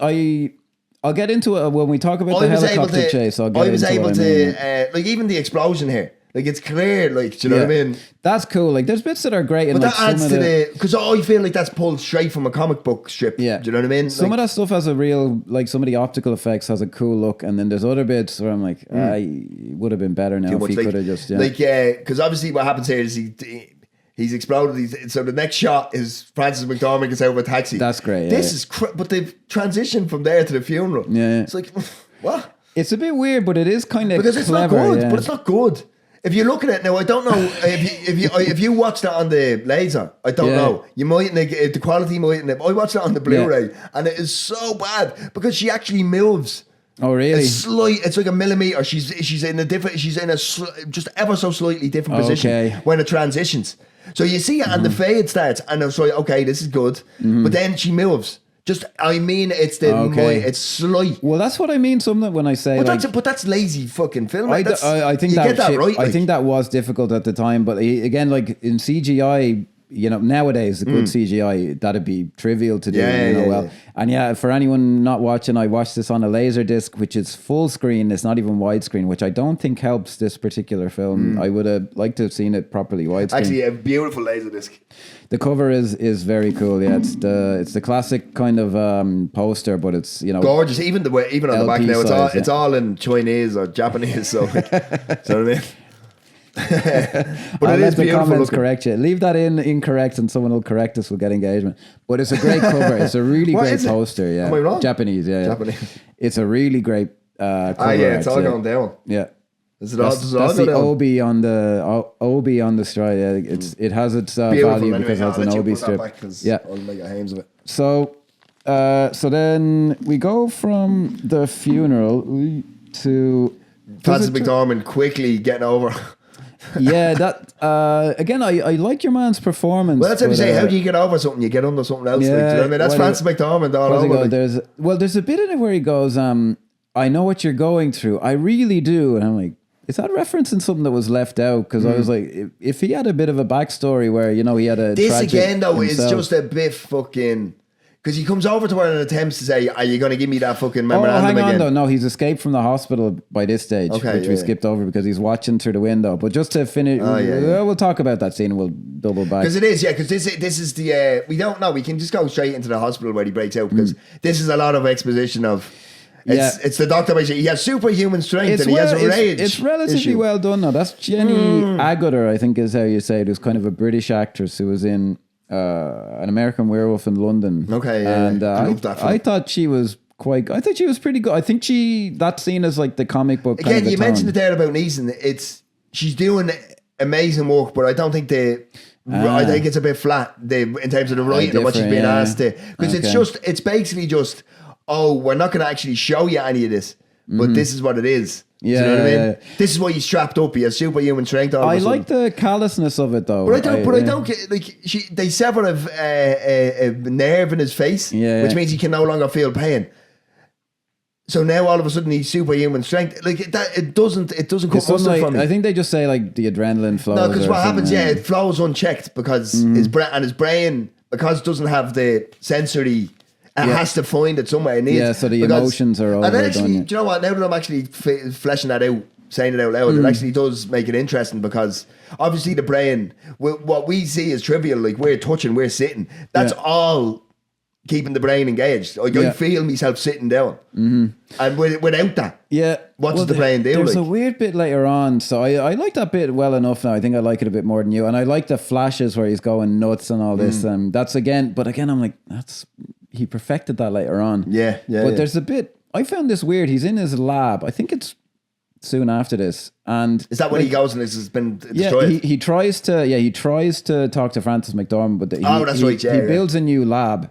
I'll get into it when we talk about the helicopter chase. I was able to, like, even the explosion here. Like, it's clear, like, do you know what I mean? That's cool. Like, there's bits that are great. But and that adds to because I feel like that's pulled straight from a comic book strip. Yeah. Do you know what I mean? Some of that stuff has a real, like, some of the optical effects has a cool look. And then there's other bits where I'm like, it would have been better now if he could have just, Like, because obviously what happens here is he's exploded. So the next shot is Francis McDormand gets out of a taxi. That's great. This is, but they've transitioned from there to the funeral. Yeah. It's like, what? It's a bit weird, but it is kind of because it's clever, not good. But it's not good. If you look at it now, I don't know if you watched it on the laser. I don't know. You mightn't. The quality mightn't. I watched it on the Blu-ray, and it is so bad because she actually moves. Oh, really? It's like a millimeter. She's in a just ever so slightly different position when it transitions. So you see it, and the fade starts, and it's like, okay, this is good, but then she moves. It's it's slight. Well, that's what I mean. Something when I say, but that's lazy fucking film. I think I think that was difficult at the time. But again, like in CGI, nowadays the good CGI that'd be trivial to do. And for anyone not watching, I watched this on a laser disc, which is full screen. It's not even widescreen, which I don't think helps this particular film. I would have liked to have seen it properly widescreen. Actually, a beautiful laser disc. The cover is very cool. Yeah, it's the classic kind of poster, but it's gorgeous. Even on the back now, it's all in Chinese or Japanese. So, you know what I mean? But I'll let the comments correct you. Leave that incorrect, and someone will correct us. We'll get engagement. But it's a great cover. It's a really great poster. Yeah, am I wrong? Japanese. Yeah, Japanese. It's a really great cover. It's all going down. Yeah. Is it all? That's the OB on the strip. Yeah, it has its value because it has an OB strip. Yeah, I'll make a hames of it. So then we go from the funeral to Francis McDormand quickly getting over. Yeah, that again, I like your man's performance. Well, that's what you say. How do you get over something? You get under something else. Yeah, like, do you know what I mean? That's Francis McDormand all over. There's a bit in it where he goes, I know what you're going through. I really do. And I'm like, is that referencing something that was left out? Because I was like, if he had a bit of a backstory where, you know, he had a this tragic again though himself. is just a bit fucking. Because he comes over to her and attempts to say, "Are you going to give me that fucking memorandum hang on again?" though. No, he's escaped from the hospital by this stage, which we skipped over because he's watching through the window. But just to finish, we'll talk about that scene and we'll double back. Because it is, because this is the we don't know. We can just go straight into the hospital where he breaks out because this is a lot of exposition of. It's the doctor basically. He has superhuman strength and he has a rage. It's relatively well done now. That's Jenny Agutter, I think is how you say it. Who's kind of a British actress who was in An American Werewolf in London. Okay, yeah. And I love that film. I thought she was pretty good. I think that scene is like the comic book. Again, you mentioned it there about Neeson. She's doing amazing work, but I don't think I think it's a bit flat in terms of the writing of what she's being asked to. Because it's basically just, we're not going to actually show you any of this, but this is what it is. Yeah, do you know what I mean? This is why he's strapped up. He has superhuman strength. I like the callousness of it though. But I don't get like they sever a nerve in his face, which means he can no longer feel pain. So now all of a sudden he's superhuman strength. Like that, it doesn't come mustard from me. I think they just say like the adrenaline flows. No, because what happens? Yeah, it flows unchecked because his brain because it doesn't have the sensory. It has to find it somewhere. So the emotions are overdone. And then actually, do you know what? Now that I'm actually fleshing that out, saying it out loud, it actually does make it interesting because obviously the brain, what we see is trivial, like we're touching, we're sitting. That's all keeping the brain engaged. Like I feel myself sitting down. And without that, what does the brain do? There's a weird bit later on. So I like that bit well enough now. I think I like it a bit more than you. And I like the flashes where he's going nuts and all this. That's again, I'm like, he perfected that later on. But there's a bit, I found this weird. He's in his lab. I think it's soon after this. And is that when he goes and this has been destroyed? Yeah, he tries to talk to Francis McDormand, but he builds a new lab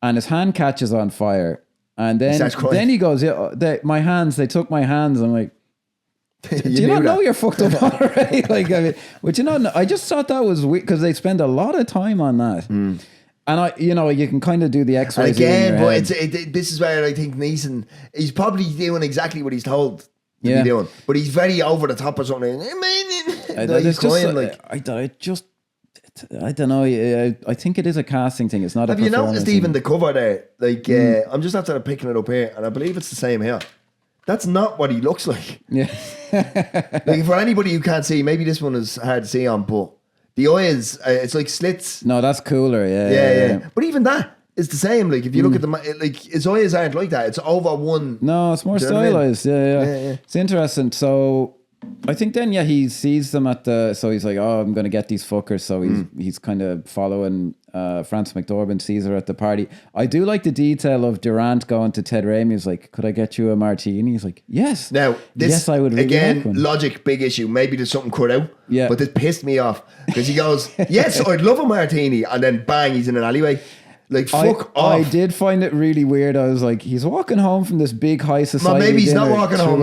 and his hand catches on fire. And then he goes, my hands, they took my hands. I'm like, do you not know you're fucked up already? I just thought that was weird because they spend a lot of time on that. And you can kind of do the X, Y, Z. Again, but this is where I think Neeson, he's probably doing exactly what he's told to be doing, but he's very over the top or something. I don't know. I think it is a casting thing. It's not. Have you noticed even the cover there? Like, I'm just after picking it up here, and I believe it's the same here. That's not what he looks like. Yeah. Like for anybody who can't see, maybe this one is hard to see on, but. The eyes, it's like slits. No, that's cooler. Yeah. But even that is the same. Like if you look at like his eyes aren't like that. It's over one. No, it's more stylized. Yeah. It's interesting. So I think then he sees them so he's like, I'm going to get these fuckers. So he's kind of following Francis McDormand, sees her at the party. I do like the detail of Durant going to Ted Raimi. He's like, could I get you a martini? He's like, yes. Now, yes, I would really again, like one. Logic, big issue. Maybe there's something cut out. Yeah. But this pissed me off because he goes, yes, I'd love a martini. And then bang, he's in an alleyway. Like, fuck off. I did find it really weird. I was like, he's walking home from this big high society. Well, maybe he's not walking home.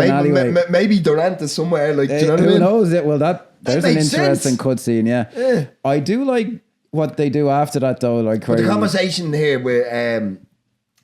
Maybe Durant is somewhere. Like, do you know what I mean? Who knows? Well, there's an interesting cutscene. Yeah. I do like what they do after that, though. Like, the conversation here with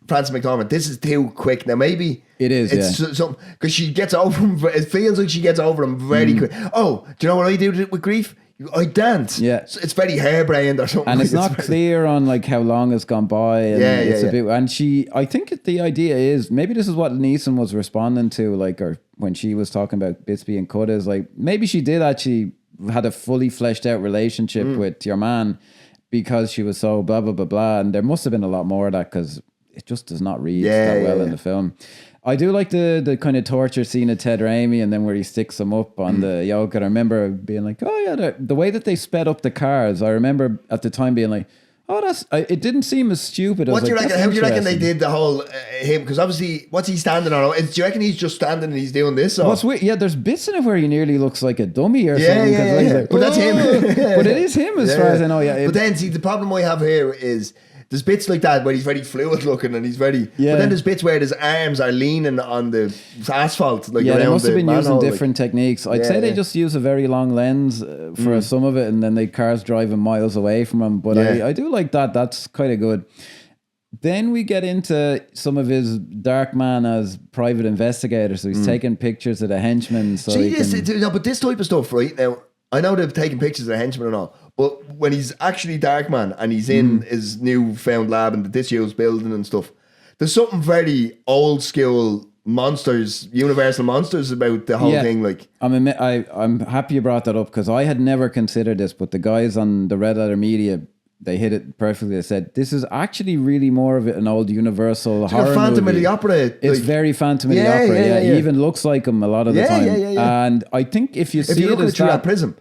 Francis McDormand, this is too quick. Now, maybe it is. It's something because she gets over him. It feels like she gets over him very quick. Oh, do you know what I do with grief? I dance. Yeah. So it's very harebrained or something. And it's not clear on like how long has gone by. And it's a bit. And I think the idea is maybe this is what Neeson was responding to, like, or when she was talking about bits being cut, is like maybe she did actually had a fully fleshed out relationship with your man because she was so blah blah blah blah. And there must have been a lot more of that because it just does not read that well in the film. I do like the kind of torture scene of Ted Raimi and then where he sticks him up on the yoke. And I remember being like, the way that they sped up the cars, I remember at the time being like, Oh, it didn't seem as stupid. What do you reckon? How do you reckon they did the whole him? Because obviously, what's he standing on? Do you reckon he's just standing and he's doing this? Or? What's weird? Yeah, there's bits in it where he nearly looks like a dummy or something. Yeah. Like, but that's him. But it is him as far as I know. Yeah. But then, see, the problem I have here is there's bits like that where he's very fluid looking and he's very. Yeah. But then there's bits where his arms are leaning on the asphalt. Like yeah, they must have been using manhole, different techniques. I'd say they just use a very long lens for some of it, and then the cars driving miles away from him. But I do like that. That's kind of good. Then we get into some of his Darkman as private investigator. So he's taking pictures of the henchmen. So but this type of stuff, right now. I know they've taken pictures of the henchmen and all, but when he's actually Darkman and he's in his newfound lab and the disused building and stuff, there's something very old school monsters, universal monsters about the whole thing. Like, I'm happy you brought that up because I had never considered this, but the guys on the Red Letter Media, they hit it perfectly. They said this is actually really more of an old Universal horror movie. Phantom of the Opera. It's very Phantom of the Opera. Yeah. He even looks like him a lot of the time. And I think if you see it as through that prism,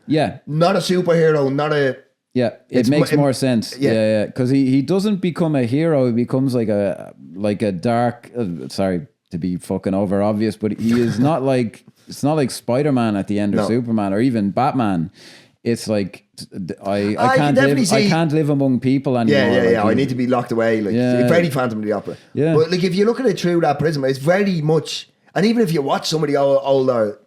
not a superhero, not a. Yeah, it makes more sense. Yeah, because he doesn't become a hero. He becomes like a dark. Sorry to be fucking over obvious, but he is not like it's not like Spider-Man at the end or Superman or even Batman. It's like I can't live among people anymore. Yeah. I need to be locked away. Like very Phantom of the Opera. Yeah. But like if you look at it through that prism, it's very much. And even if you watch some of the older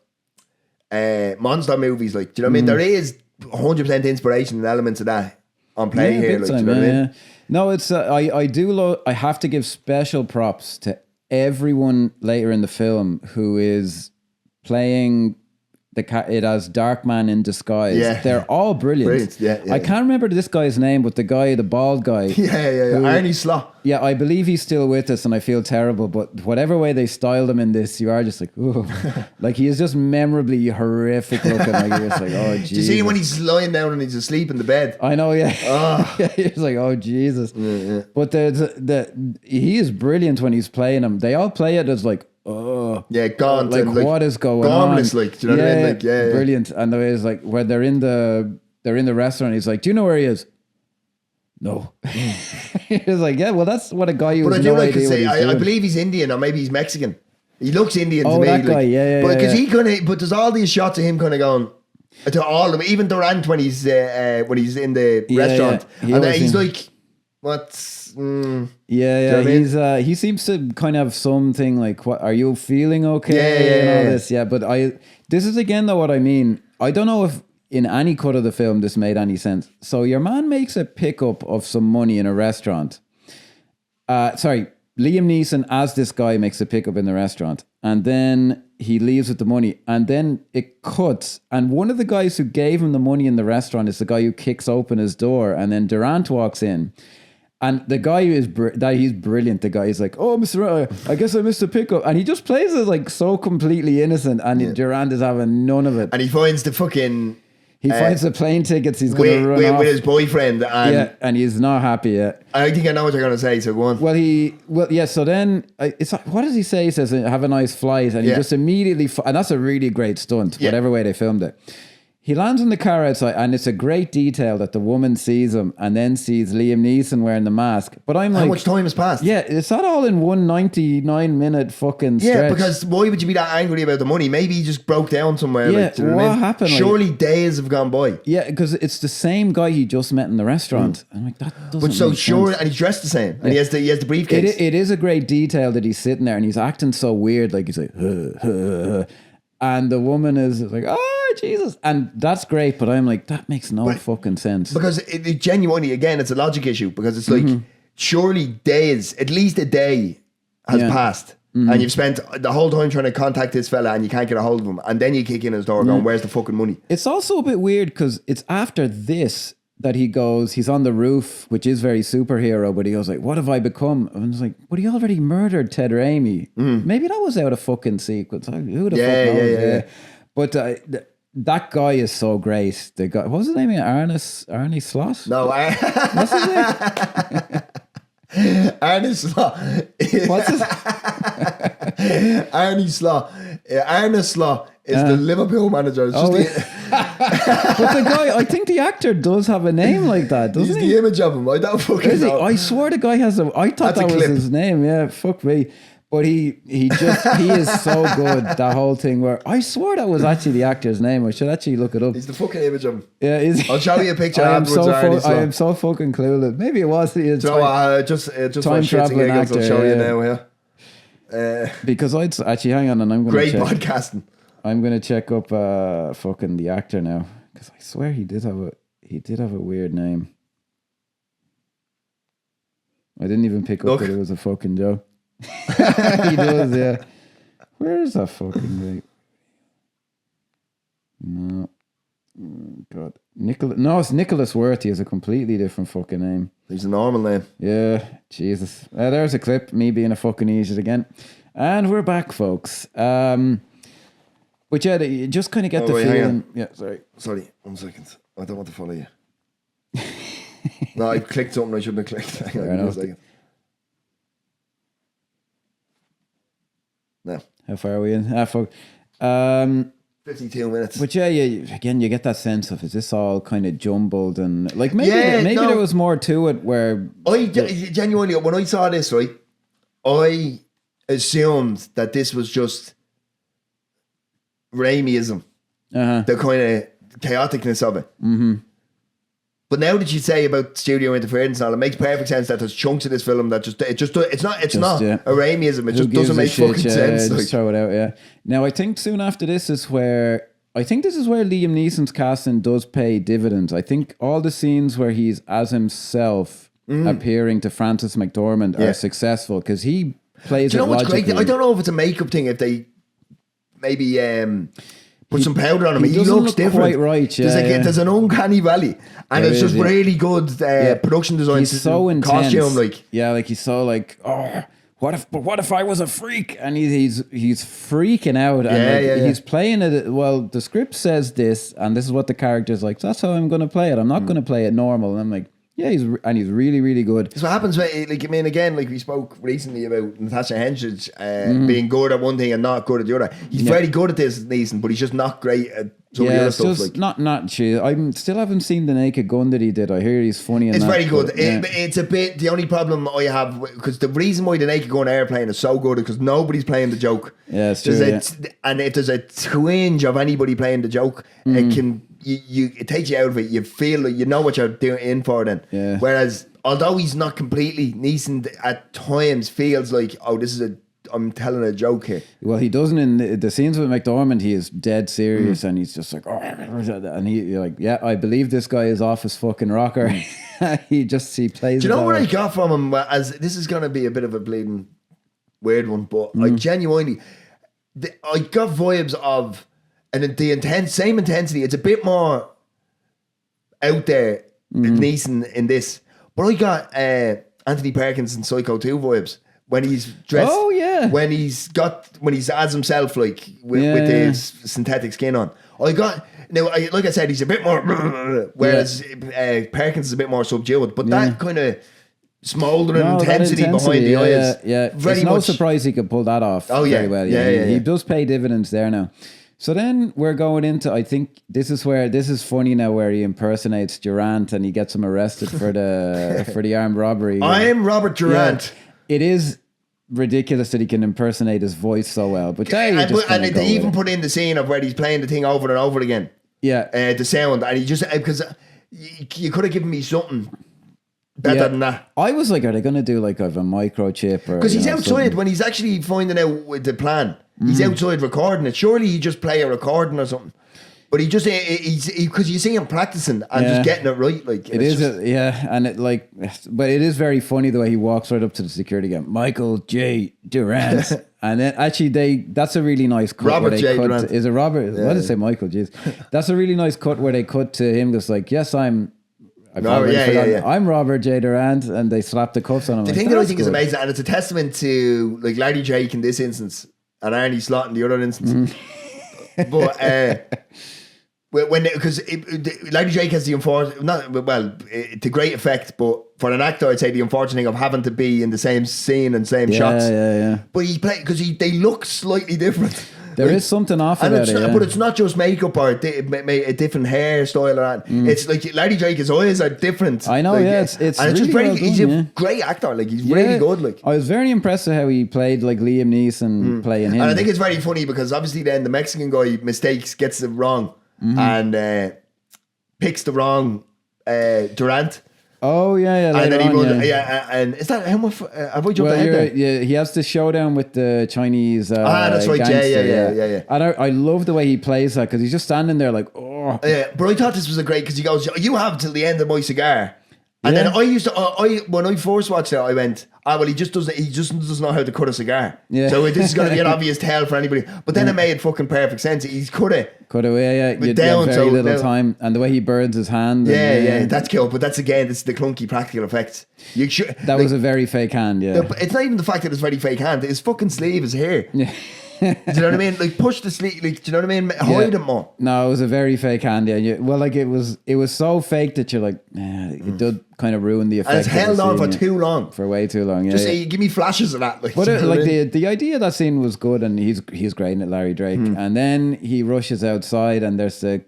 monster movies, like do you know what I mean? There is 100% inspiration and elements of that on play here. Like, do you know what I mean? No, it's I have to give special props to everyone later in the film who is playing. It has Darkman in disguise. Yeah. They're all brilliant. I can't remember this guy's name, but the bald guy. Arnie Slaw. Yeah, I believe he's still with us and I feel terrible, but whatever way they styled him in this, you are just like, ooh. Like he is just memorably horrific looking. Like you're just like, oh Jesus. Do you see when he's lying down and he's asleep in the bed? I know, yeah. He's like, oh Jesus. Yeah. But he is brilliant when he's playing him. They all play it as like, oh yeah, gaunt. Like what is going on? Like, do you know what I mean? Like, brilliant. And the way is like where they're in the restaurant. He's like, do you know where he is? No. He's like, yeah. Well, that's what a guy who. But I do like to say, I believe he's Indian or maybe he's Mexican. He looks Indian to me. That guy, But because but there's all these shots of him kind of going to all of them. Even Durant when he's in the restaurant, and he's like, what's. He seems to kind of have something like, what are you feeling okay? And all this. But this is again though what I mean. I don't know if in any cut of the film this made any sense. So your man makes a pickup of some money in a restaurant. Liam Neeson as this guy makes a pickup in the restaurant, and then he leaves with the money, and then it cuts, and one of the guys who gave him the money in the restaurant is the guy who kicks open his door, and then Durant walks in. And the guy he's brilliant. The guy is like, oh, Mr. I guess I missed a pickup. And he just plays it like so completely innocent. And Durant is having none of it. And he finds the fucking... He finds the plane tickets he's going to run off. With his boyfriend. And he's not happy yet. I think I know what you're going to say, so go on. So then, it's like, what does he say? He says, have a nice flight. And he just immediately... And that's a really great stunt, whatever way they filmed it. He lands in the car outside, and it's a great detail that the woman sees him and then sees Liam Neeson wearing the mask. But I'm like... How much time has passed? Yeah, it's not all in one 99-minute fucking stretch. Yeah, because why would you be that angry about the money? Maybe he just broke down somewhere. Yeah, like, you know what happened? Surely days have gone by. Yeah, because it's the same guy he just met in the restaurant. I'm like, that doesn't make sense. And he's dressed the same. And he has the briefcase. It is a great detail that he's sitting there and he's acting so weird. Like he's like... And the woman is like, oh, Jesus. And that's great, but I'm like, that makes no fucking sense. Because it genuinely, again, it's a logic issue. Because it's like, surely days, at least a day has passed. And you've spent the whole time trying to contact this fella and you can't get a hold of him. And then you kick in his door going, where's the fucking money? It's also a bit weird because it's after this that he goes, he's on the roof, which is very superhero, but he goes like, what have I become? And it's like, but he already murdered Ted Raimi. Maybe that was out of fucking sequence. Who the fuck knows? Yeah. But that guy is so great. The guy, what was his name? Arnie Slot? No, what's his name? Arnie Slaw. What's his? Arnie Slaw. Arne Slaw is the Liverpool manager. It's just But the guy, I think the actor does have a name like that, doesn't He's he? the image of him. I don't fucking Is he? know. I swear the guy has a. I thought That's a that was clip. his name. Yeah, fuck me. But he is so good. That whole thing where I swore that was actually the actor's name. I should actually look it up. He's the fucking image of him. Yeah, is he? I'll show you a picture I am afterwards. so I am so fucking clueless. Maybe it was the So just time for shits and traveling giggles, I'll actor, show you yeah. now. Yeah. because I'd actually hang on and I'm going Great to check. podcasting. I'm going to check up fucking the actor now because I swear he did have a weird name. I didn't even pick up that it was a fucking joke. He does, yeah. Where is that fucking guy? No. God. No, it's Nicholas Worth. He has a completely different fucking name. He's a normal name. Yeah, Jesus. There's a clip, me being a fucking idiot again. And we're back, folks. But yeah, you just kind of get the wait, hang feeling. on. Yeah, sorry. Sorry, 1 second. I don't want to follow you. No, I clicked something I shouldn't have clicked. Hang on, give me a second. No. How far are we in? Fuck. 52 minutes. But yeah, again, you get that sense of, is this all kind of jumbled and like maybe no. there was more to it where Genuinely, when I saw this, right, I assumed that this was just Raimiism, the kind of chaoticness of it. Mm-hmm. But now that you say about studio interference and all, it makes perfect sense that there's chunks of this film that it's not a Raimiism. It just doesn't make fucking sense. Just throw it out, yeah. Now I think soon after this is where Liam Neeson's casting does pay dividends. I think all the scenes where he's as himself appearing to Frances McDormand are successful because he plays it logically. Great? I don't know if it's a makeup thing. If they maybe put some powder on him, he looks different. Quite right, yeah, there's an uncanny valley, and it's just really good production design. He's so intense. Costume, he's so like, oh, what if I was a freak? And he's freaking out, and he's playing it. Well, the script says this, and this is what the character's like. So that's how I'm going to play it. I'm not going to play it normal. And I'm like, yeah, he's really, really good. That's what happens. Again, like we spoke recently about Natasha Henstridge being good at one thing and not good at the other. He's very good at this, Neeson, but he's just not great at some of the other stuff. Just not. I still haven't seen the Naked Gun that he did. I hear he's funny. It's very good. It's a bit. The only problem I have, because the reason why the Naked Gun airplane is so good is because nobody's playing the joke. Yeah, it's true. And if there's a twinge of anybody playing the joke, it can. It takes you out of it. You feel like you know what you're doing in for then. Yeah. Whereas, although he's not completely, Neeson at times feels like, I'm telling a joke here. Well, he doesn't in the scenes with McDormand. He is dead serious, and he's just like, oh, and you're like, yeah, I believe this guy is off his fucking rocker. he plays. Do you know what I got from him? As this is going to be a bit of a bleeding weird one, but I genuinely, I got vibes of. And the same intensity, it's a bit more out there than Neeson in this. But I got Anthony Perkins in Psycho 2 vibes when he's dressed. Oh yeah. When he's as himself, like with his synthetic skin on. Like I said, he's a bit more, whereas Perkins is a bit more subdued. But that kind of smoldering intensity behind the eyes. Yeah, it's no surprise he could pull that off. Oh very well. He does pay dividends there now. So then we're going into, I think this is funny now, where he impersonates Durant and he gets him arrested for the armed robbery. I'm Robert Durant. Yeah, it is ridiculous that he can impersonate his voice so well. But they even put in the scene of where he's playing the thing over and over again. Yeah. The sound, and he just, because you could have given me something better than that. I was like, are they going to do like a microchip? Because he's outside something? When he's actually finding out with the plan. He's outside recording it. Surely he just play a recording or something. But he just because you see him practicing and just getting it right. Like it is, and it like, but it is very funny the way he walks right up to the security guard, Michael J. Durant, and then actually that's a really nice cut. Robert J. Durant. Is it Robert? What did I say, Michael? Jeez, that's a really nice cut where they cut to him just like, yes, I'm Robert J. Durant, and they slap the cuffs on him. The thing that I think is amazing, and it's a testament to like Larry Drake in this instance. And Arnie Slott in the other instance. But because Larry Drake has the to great effect, but for an actor, I'd say the unfortunate thing of having to be in the same scene and same shots. Yeah. But he played because they look slightly different. There is something off and about it's it. not, but it's not just makeup or a different hairstyle or that. It's like Larry Drake's eyes are different. I know, like, yeah. It's and it's really just very. well done, He's yeah. a great actor. Like he's really good. Like I was very impressed with how he played like Liam Neeson playing him. and I think it's very funny because obviously then the Mexican guy gets it wrong and picks the wrong Durant. Oh yeah. And then he on, runs, and is that how much? Have I jumped Well, ahead there? yeah, he has the showdown with the Chinese. That's right. Gangster, Yeah. And I love the way he plays that because he's just standing there like, oh. Yeah, but I thought this was a great because he goes, "You have till the end of my cigar." And then I used to, when I first watched it, I went, well, he just doesn't know how to cut a cigar. Yeah. So this is going to be an obvious tell for anybody. But then it made fucking perfect sense. He's cut it. Cut away, yeah. You down, have very so little now- time, and the way he burns his hand. Yeah, that's cool. But that's again, this is the clunky practical effects. You should, That was a very fake hand, yeah. It's not even the fact that it's very fake hand. His fucking sleeve is here. Yeah. Do you know what I mean? Like push the sleeve. Like, do you know what I mean? Hide it more. No, it was a very fake hand. Yeah, well, like it was so fake that you're like, it did kind of ruin the effect. And it's of the held on scene, for too long. for way too long. Yeah, Just yeah. say, give me flashes of that. Like, But do you know what I mean? the idea of that scene was good, and he's great in it, Larry Drake. And then he rushes outside, and there's the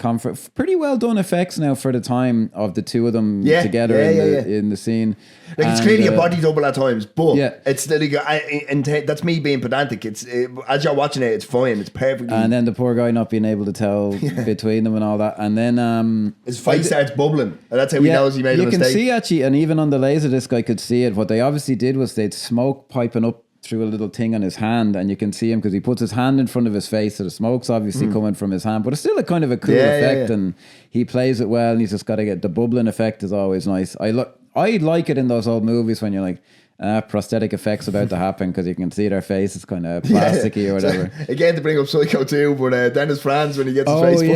pretty well done effects now for the time of the two of them together in the scene. Like it's clearly a body double at times, but it's like that's me being pedantic. It's as you're watching it, it's fine. It's perfectly. And then the poor guy not being able to tell between them and all that, and then his face starts bubbling, and that's how he knows he made a mistake. You can see actually, and even on the laser, this guy could see it. What they obviously did was they'd smoke piping up through a little thing on his hand, and you can see him because he puts his hand in front of his face, so the smoke's obviously coming from his hand, but it's still a kind of a cool effect, and he plays it well, and he's just got to get the bubbling effect is always nice. I like it in those old movies when you're like, prosthetic effects about to happen because you can see their face is kind of plasticky or whatever. So, again, to bring up Psycho 2, but Dennis Franz when he gets his face he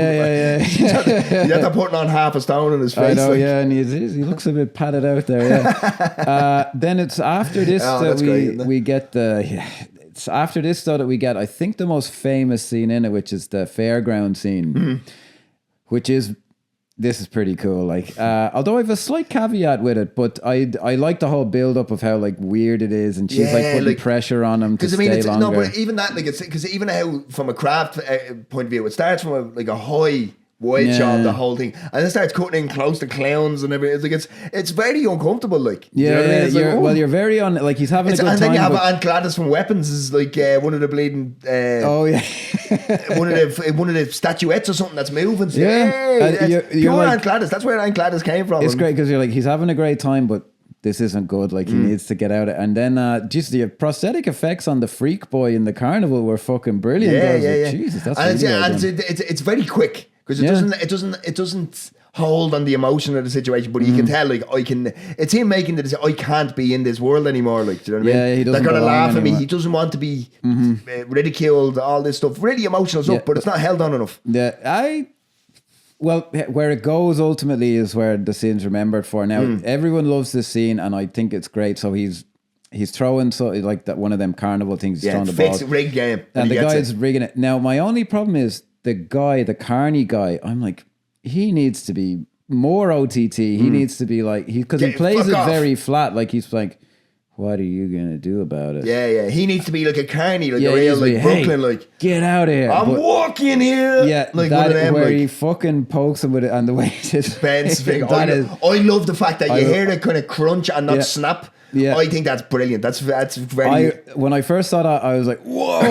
had to putting on half a stone on his face. I know, and he looks a bit padded out there. Then it's after this that we get the. It's after this though that we get, I think, the most famous scene in it, which is the fairground scene, which is. This is pretty cool. Like, although I have a slight caveat with it, but I like the whole build up of how like weird it is, and she's like putting pressure on him to stay longer. No, but even that, like, it's because even how from a craft point of view, it starts from a high wide shot of the whole thing, and then starts cutting in close to clowns and everything. It's like it's very uncomfortable. Like, you know what I mean? Like, you're very on. Like he's having a good time. And then you have Aunt Gladys from Weapons is like one of the bleeding. one of the statuettes or something that's moving. So you're pure like, Aunt Gladys. That's where Aunt Gladys came from. It's great because you're like he's having a great time, but this isn't good. Like he needs to get out of it. And then just the prosthetic effects on the freak boy in the carnival were fucking brilliant. Yeah. Jesus, that's and really it's very quick because it doesn't hold on the emotion of the situation, but you can tell like it's him making the decision. I can't be in this world anymore. Like, do you know what I mean? He doesn't. They're gonna laugh at me. He doesn't want to be ridiculed. All this stuff, really emotional stuff, but it's not held on enough. Well, where it goes ultimately is where the scene's remembered for. Now, everyone loves this scene, and I think it's great. So he's throwing like that one of them carnival things. He's throwing the ball. Rigged game, and the guy's rigging it. Now, my only problem is the carny guy. I'm like, he needs to be more OTT. He needs to be like because he plays it very flat. Like he's like, what are you gonna do about it? Yeah. He needs to be like a carny, like a real like Brooklyn, like get out of here. I'm walking here. Yeah, like that one of them, where like, he fucking pokes him with it, and the way it's Ben's thing. I love the fact that you hear it kind of crunch and not snap. Yeah. I think that's brilliant. That's very. When I first saw that, I was like, whoa.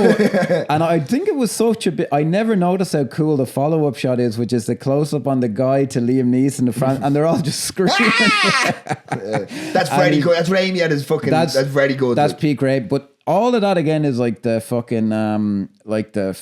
And I think it was such a bit. I never noticed how cool the follow up shot is, which is the close up on the guy to Liam Neeson, and they're all just screaming. That's very good. That's Raimi at his fucking. That's very good. That's peak Raimi. But all of that again is like the fucking like the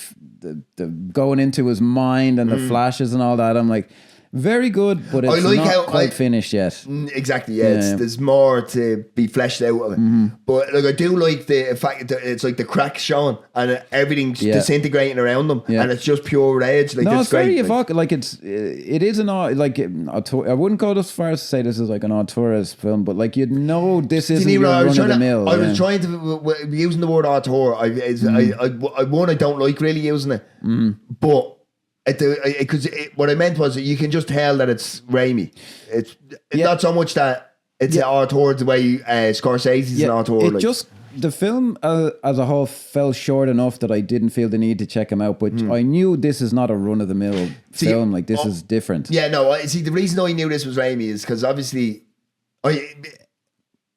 going into his mind and the flashes and all that. I'm like. Very good, but it's not quite finished yet. Exactly, yeah. There's more to be fleshed out of it. But like, I do like the fact that it's like the cracks showing and everything's disintegrating around them, and it's just pure rage. Like, no, it's very evocative. Like it is I wouldn't go as far as to say this is like an auteurist film, but like this isn't your run of the mill. I was trying to using the word auteur. I don't like really using it, but. Because what I meant was that you can just tell that it's Raimi. It's not so much that it's an auteur the way Scorsese's an auteur. the film as a whole fell short enough that I didn't feel the need to check him out. But I knew this is not a run of the mill film. Like this is different. Yeah, no. See, the reason I knew this was Raimi is because obviously, I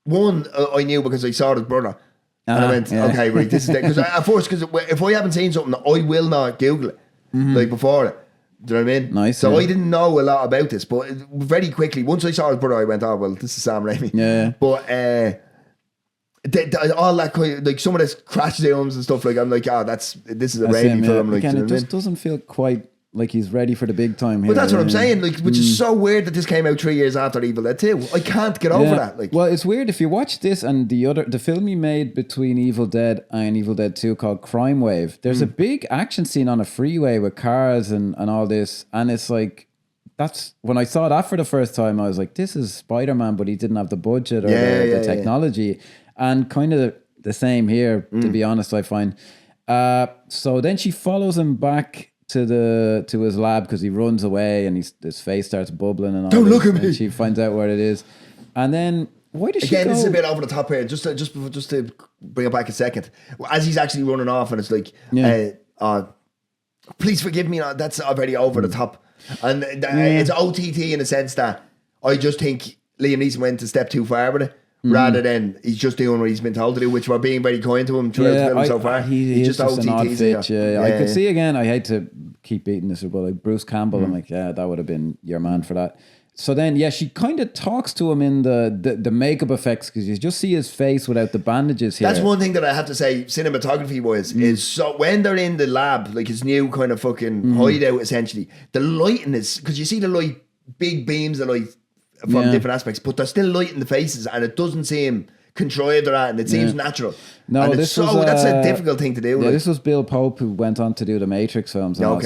knew because I saw his brother. And I went, okay, right, this is it. Because at first, because if I haven't seen something, I will not Google it, like before it. Do you know what I mean? Nice. So I didn't know a lot about this, but very quickly, once I saw his brother, I went, oh, well, this is Sam Raimi. Yeah. But all that kind of, like some of this crash films and stuff, like, I'm like, this is a Raimi film. Like, again, you know it just doesn't feel quite like he's ready for the big time here. But that's what I'm saying, like, which is so weird that this came out 3 years after Evil Dead 2. I can't get over that. Like, well, it's weird if you watch this and the film he made between Evil Dead and Evil Dead 2 called Crime Wave. There's a big action scene on a freeway with cars and all this, and it's like, that's when I saw that for the first time, I was like, this is Spider-Man, but he didn't have the budget or the technology. And kind of the same here, to be honest, I find. So then she follows him back to his lab because he runs away and his face starts bubbling and all. Don't look at me. And she finds out where it is, and then why does she go? This is a bit over the top here. Just to bring it back a second, as he's actually running off, and it's like, please forgive me. That's already over the top, and it's OTT in the sense that I just think Liam Neeson went a step too far with it. Rather than he's just doing what he's been told to do, which we're being very kind to him throughout the film so far. He just OTTs it. I could see again. I hate to keep beating this, but like Bruce Campbell, I'm like, that would have been your man for that. So then, she kind of talks to him in the makeup effects because you just see his face without the bandages here. That's one thing that I have to say, cinematography wise, is so when they're in the lab, like his new kind of fucking hideout, essentially, the lighting is because you see the light, big beams of light from different aspects, but there's still light in the faces, and it doesn't seem contrived or that, and it seems natural. No, and that's a difficult thing to do. Yeah, this was Bill Pope who went on to do the Matrix films. And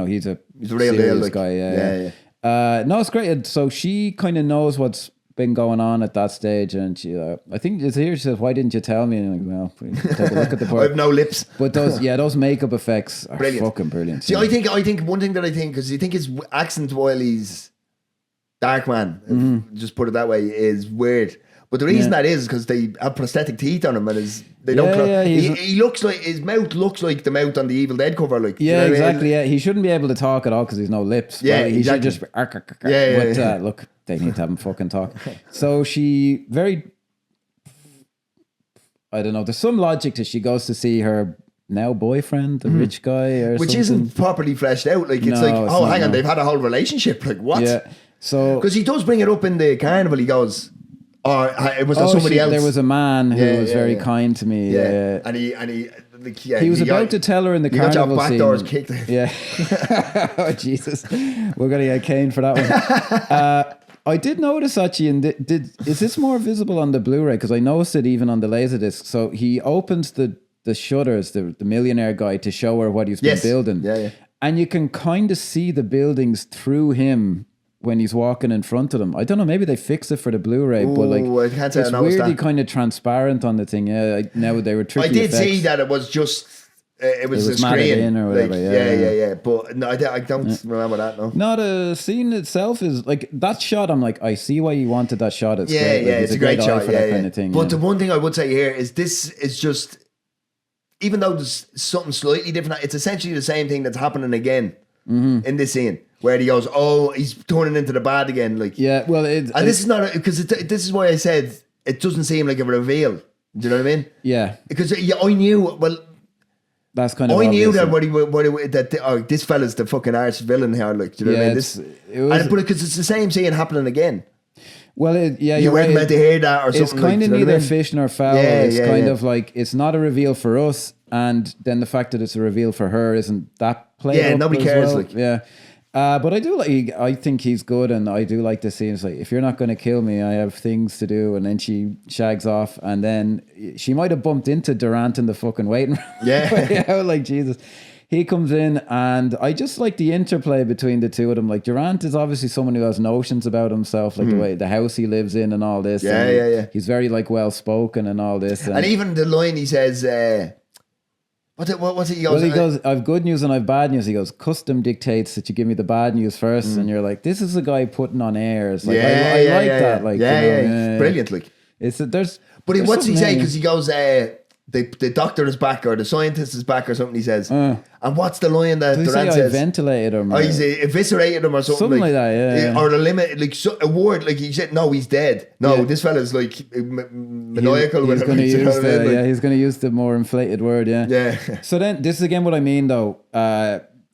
he's a real serious guy. No, it's great. So she kind of knows what's been going on at that stage, and she, I think it's here. She says, "Why didn't you tell me?" And I'm like, well, take a look at the part. I have no lips. But those makeup effects are fucking brilliant. See, I think one thing that I think, because you think his accent while he's Darkman, just put it that way, is weird. But the reason that is because they have prosthetic teeth on him, and they don't. He looks like his mouth looks like the mouth on the Evil Dead cover. Like, yeah, exactly. Yeah, he shouldn't be able to talk at all because he's no lips. Yeah, he should just. But look, they need to have him fucking talk. So she I don't know. There's some logic to she goes to see her now boyfriend, the rich guy, or which something. Isn't properly fleshed out. Like it's hang on, they've had a whole relationship. Like what? Yeah. So because he does bring it up in the carnival, he goes, it was somebody else. There was a man who was very kind to me. Yeah, and he he was about to tell her in the carnival back scene. Doors kicked. Yeah. Oh Jesus, we're gonna get caned for that one. I did notice actually, and is this more visible on the Blu-ray? Because I noticed it even on the Laserdisc. So he opens the shutters, the millionaire guy, to show her what he's been building. Yeah. And you can kind of see the buildings through him when he's walking in front of them. I don't know, maybe they fixed it for the Blu-ray, but like I can't say it's weirdly kind of transparent on the thing. Yeah, now they were tricky. I did effects. see that it was just it was a matted screen in or whatever. Yeah. But no, I don't remember that. No, the scene itself is like that shot. I'm like, I see why you wanted that shot. It's great. Like, it's a great shot for that kind of thing. But the one thing I would say here is this is just, even though there's something slightly different, it's essentially the same thing that's happening again in this scene. Where he goes, he's turning into the bad again. Like, this is not because this is why I said it doesn't seem like a reveal. Do you know what I mean? Yeah, because I knew. Well, that's kind of. I knew that this fella's the fucking arch villain here. Like, do you know what I mean? But because it's the same scene happening again. Well, you weren't meant to hear that or something. It's kind of neither fish nor fowl. It's kind of like it's not a reveal for us, and then the fact that it's a reveal for her isn't that played up. Yeah, nobody cares. Like, but I do like. I think he's good, and I do like the scenes. Like, if you're not going to kill me, I have things to do. And then she shags off, and then she might have bumped into Durant in the fucking waiting room. Yeah, like Jesus. He comes in, and I just like the interplay between the two of them. Like, Durant is obviously someone who has notions about himself, like the house he lives in and all this. Yeah. He's very like well spoken and all this, and even the line he says. What's it? He goes, I've good news and I've bad news. He goes, custom dictates that you give me the bad news first. And you're like, this is a guy putting on airs. Like, I like that. Like, brilliant. Like, There's. But there's what's he something say? there. Because he goes, the doctor is back or the scientist is back or something. He says, and what's the line that Did he Durant say I says? ventilated him? He's eviscerated him or something. Something like that, yeah. Or the limit, like a word, like he said, no, he's dead. No, this fella's like maniacal. He's going to use he's going to use the more inflated word, yeah. Yeah. So then, this is again what I mean, though.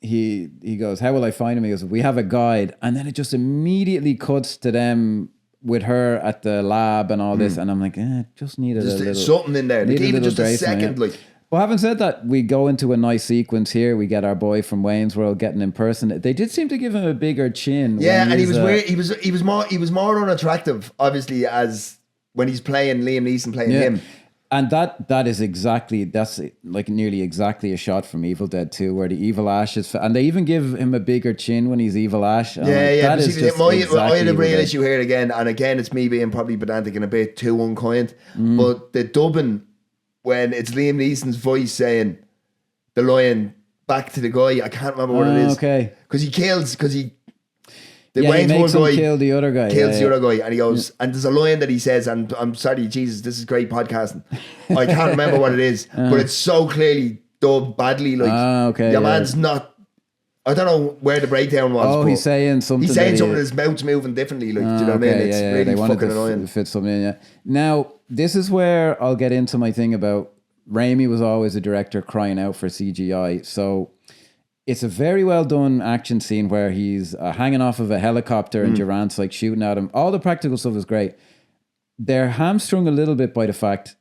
He goes, how will I find him? He goes, we have a guide, and then it just immediately cuts to them with her at the lab and all this, and I'm like, just needed Just a little something in there. Like, even just a second, like. Well, having said that, we go into a nice sequence here. We get our boy from Wayne's World getting in person. They did seem to give him a bigger chin. Yeah, and he was weird. He was more unattractive, obviously, as when he's playing Liam Neeson playing him. And that's like nearly exactly a shot from Evil Dead 2 where the Evil Ash is, and they even give him a bigger chin when he's Evil Ash. Yeah. That is just I exactly had a real Evil issue here again, and again, it's me being probably pedantic and a bit too unkind. But the dubbing, when it's Liam Neeson's voice saying the line back to the guy, I can't remember what it is. Okay. Because he Wayne's World guy kill the other guy. Kills the other guy, and he goes, and there's a line that he says, and I'm sorry, Jesus, this is great podcasting. I can't remember what it is, but it's so clearly dubbed badly. Like, your man's not. I don't know where the breakdown was. Oh, he's saying something. He's saying something. His mouth's moving differently. Like, do you know what I mean? It's really fucking annoying. Fit something in. Yeah. Now, this is where I'll get into my thing about Raimi was always a director crying out for CGI. So. It's a very well done action scene where he's hanging off of a helicopter and Durant's like shooting at him. All the practical stuff is great. They're hamstrung a little bit by the fact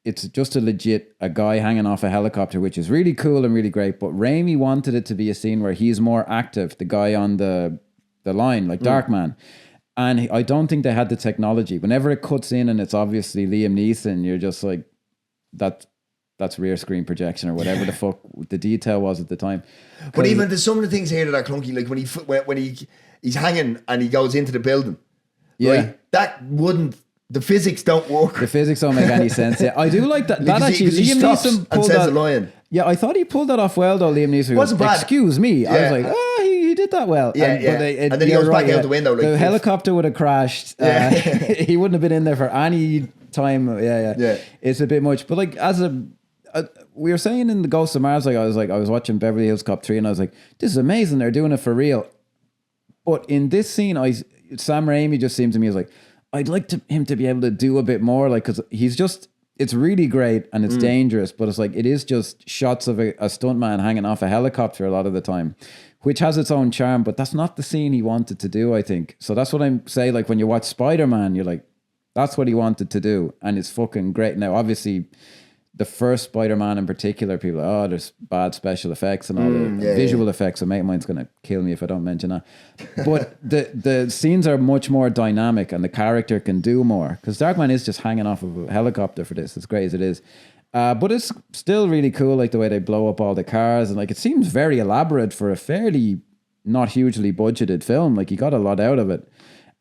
it's just a guy hanging off a helicopter, which is really cool and really great. But Raimi wanted it to be a scene where he's more active, the guy on the line, like Darkman. And I don't think they had the technology. Whenever it cuts in and it's obviously Liam Neeson, you're just like, that's rear screen projection or whatever the fuck the detail was at the time. But even there's some of the things here that are clunky, like when he's hanging and he goes into the building. Yeah, right? That wouldn't. The physics don't work. The physics don't make any sense. Yeah, I do like that. That actually, Liam Neeson pulled says that. The lion. Yeah, I thought he pulled that off well though. Liam Neeson Wasn't bad. Excuse me. Yeah. I was like, he did that well. Yeah, and then he goes back out the window. Like, the helicopter would have crashed. Yeah. He wouldn't have been in there for any time. Yeah. It's a bit much, but like we were saying in the Ghost of Mars, I was watching Beverly Hills Cop 3 and I was like, this is amazing. They're doing it for real. But in this scene, Sam Raimi just seemed to me as like, I'd like him to be able to do a bit more, like, because it's really great and it's dangerous, but it's like, it is just shots of a stuntman hanging off a helicopter a lot of the time, which has its own charm, but that's not the scene he wanted to do, I think. So that's what I'm saying, like, when you watch Spider-Man, you're like, that's what he wanted to do, and it's fucking great. Now, obviously, the first Spider-Man in particular, people are like, there's bad special effects and all the visual effects. A mate of mine's going to kill me if I don't mention that. But the scenes are much more dynamic and the character can do more. Because Darkman is just hanging off of a helicopter for this, as great as it is. But it's still really cool, like the way they blow up all the cars. And like it seems very elaborate for a fairly not hugely budgeted film. Like you got a lot out of it.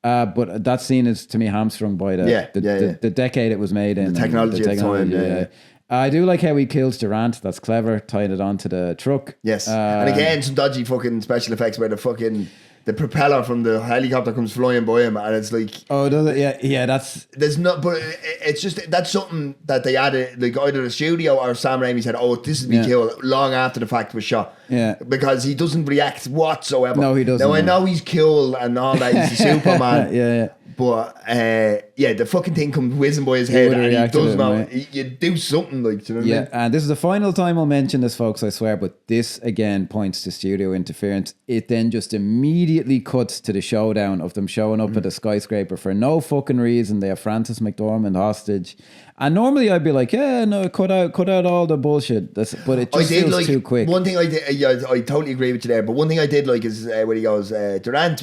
But that scene is to me hamstrung by the decade it was made in. The technology at the time, I do like how he kills Durant. That's clever, tying it onto the truck. Yes. And again, some dodgy fucking special effects where the propeller from the helicopter comes flying by him, and it's like, oh, does it? Yeah. There's not, but it's just that's something that they added. Like either the studio or Sam Raimi said, "Oh, this would be cool," long after the fact was shot. Yeah, because he doesn't react whatsoever. No, he doesn't. Now I know he's cool and all that. He's a Superman. yeah. But the fucking thing comes whizzing by his head, and he does not. You do something, like, do you know what I mean? And this is the final time I'll mention this, folks, I swear. But this again points to studio interference. It then just immediately cuts to the showdown of them showing up at a skyscraper for no fucking reason. They have Frances McDormand hostage, and normally I'd be like, yeah, no, cut out all the bullshit. But it just feels too quick. One thing I did, I totally agree with you there. But one thing I did like is when he goes Durant,